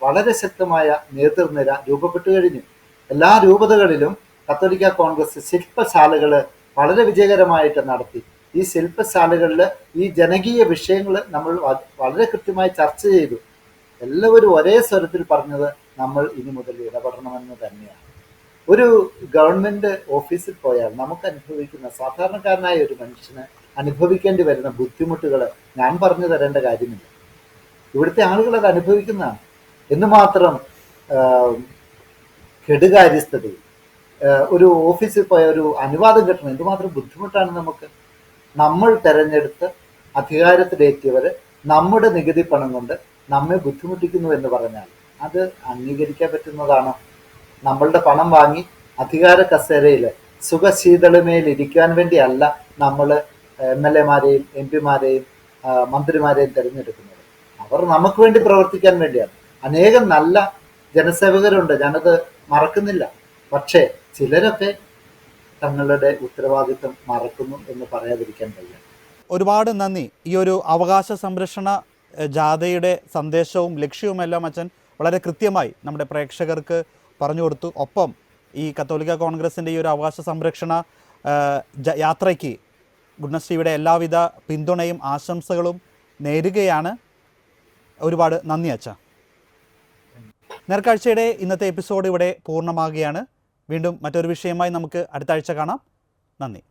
വളരെ ശക്തമായ നേതൃനിര രൂപപ്പെട്ടു കഴിഞ്ഞു. എല്ലാ രൂപതകളിലും കത്തോലിക്ക കോൺഗ്രസ് ശില്പശാലകൾ വളരെ വിജയകരമായിട്ട് നടത്തി. ഈ ശില്പശാലകളിൽ ഈ ജനകീയ വിഷയങ്ങൾ നമ്മൾ വളരെ കൃത്യമായി ചർച്ച ചെയ്തു. എല്ലാവരും ഒരേ സ്വരത്തിൽ പറഞ്ഞത് നമ്മൾ ഇനി മുതൽ ഇടപെടണമെന്ന് തന്നെയാണ്. ഒരു ഗവൺമെന്റ് ഓഫീസിൽ പോയാൽ നമുക്ക് അനുഭവിക്കുന്ന, സാധാരണക്കാരനായ ഒരു മനുഷ്യന് അനുഭവിക്കേണ്ടി വരുന്ന ബുദ്ധിമുട്ടുകൾ ഞാൻ പറഞ്ഞു തരേണ്ട കാര്യമില്ല. ഇവിടുത്തെ ആളുകൾ അത് അനുഭവിക്കുന്നതാണ്. എന്തുമാത്രം കെടുകാര്യസ്ഥതയും ഒരു ഓഫീസിൽ പോയ ഒരു അനുവാദം കിട്ടണം, എന്തുമാത്രം ബുദ്ധിമുട്ടാണ് നമുക്ക്. നമ്മൾ തെരഞ്ഞെടുത്ത് അധികാരത്തിലേറ്റിയവർ നമ്മുടെ നികുതി പണം കൊണ്ട് നമ്മെ ബുദ്ധിമുട്ടിക്കുന്നു എന്ന് പറഞ്ഞാൽ അത് അംഗീകരിക്കാൻ പറ്റുന്നതാണോ? നമ്മളുടെ പണം വാങ്ങി അധികാര കസേരയിൽ സുഖശീതളമേൽ ഇരിക്കാൻ വേണ്ടിയല്ല നമ്മൾ MLA-മാരെയും MP-മാരെയും മന്ത്രിമാരെയും തിരഞ്ഞെടുക്കുന്നത്. അവർ നമുക്ക് വേണ്ടി പ്രവർത്തിക്കാൻ വേണ്ടിയാണ്. അനേകം നല്ല ജനസേവകരുണ്ട്, ഞാനത് മറക്കുന്നില്ല. പക്ഷേ ചിലരൊക്കെ തങ്ങളുടെ ഉത്തരവാദിത്വം മറക്കുന്നു എന്ന് പറയാതിരിക്കാൻ കഴിയും. ഒരുപാട് നന്ദി. ഈ ഒരു അവകാശ സംരക്ഷണ ജാഥയുടെ സന്ദേശവും ലക്ഷ്യവുമെല്ലാം അച്ഛൻ വളരെ കൃത്യമായി നമ്മുടെ പ്രേക്ഷകർക്ക് പറഞ്ഞു കൊടുത്തു. ഒപ്പം ഈ കത്തോലിക്ക കോൺഗ്രസിൻ്റെ ഈ ഒരു അവകാശ സംരക്ഷണ യാത്രയ്ക്ക് ഗുഡ്നസ് ടിവിയുടെ എല്ലാവിധ പിന്തുണയും ആശംസകളും നേരുകയാണ്. ഒരുപാട് നന്ദി അച്ഛ. നേർക്കാഴ്ചയുടെ ഇന്നത്തെ എപ്പിസോഡ് ഇവിടെ പൂർണ്ണമാകുകയാണ്. വീണ്ടും മറ്റൊരു വിഷയമായി നമുക്ക് അടുത്ത ആഴ്ച കാണാം. നന്ദി.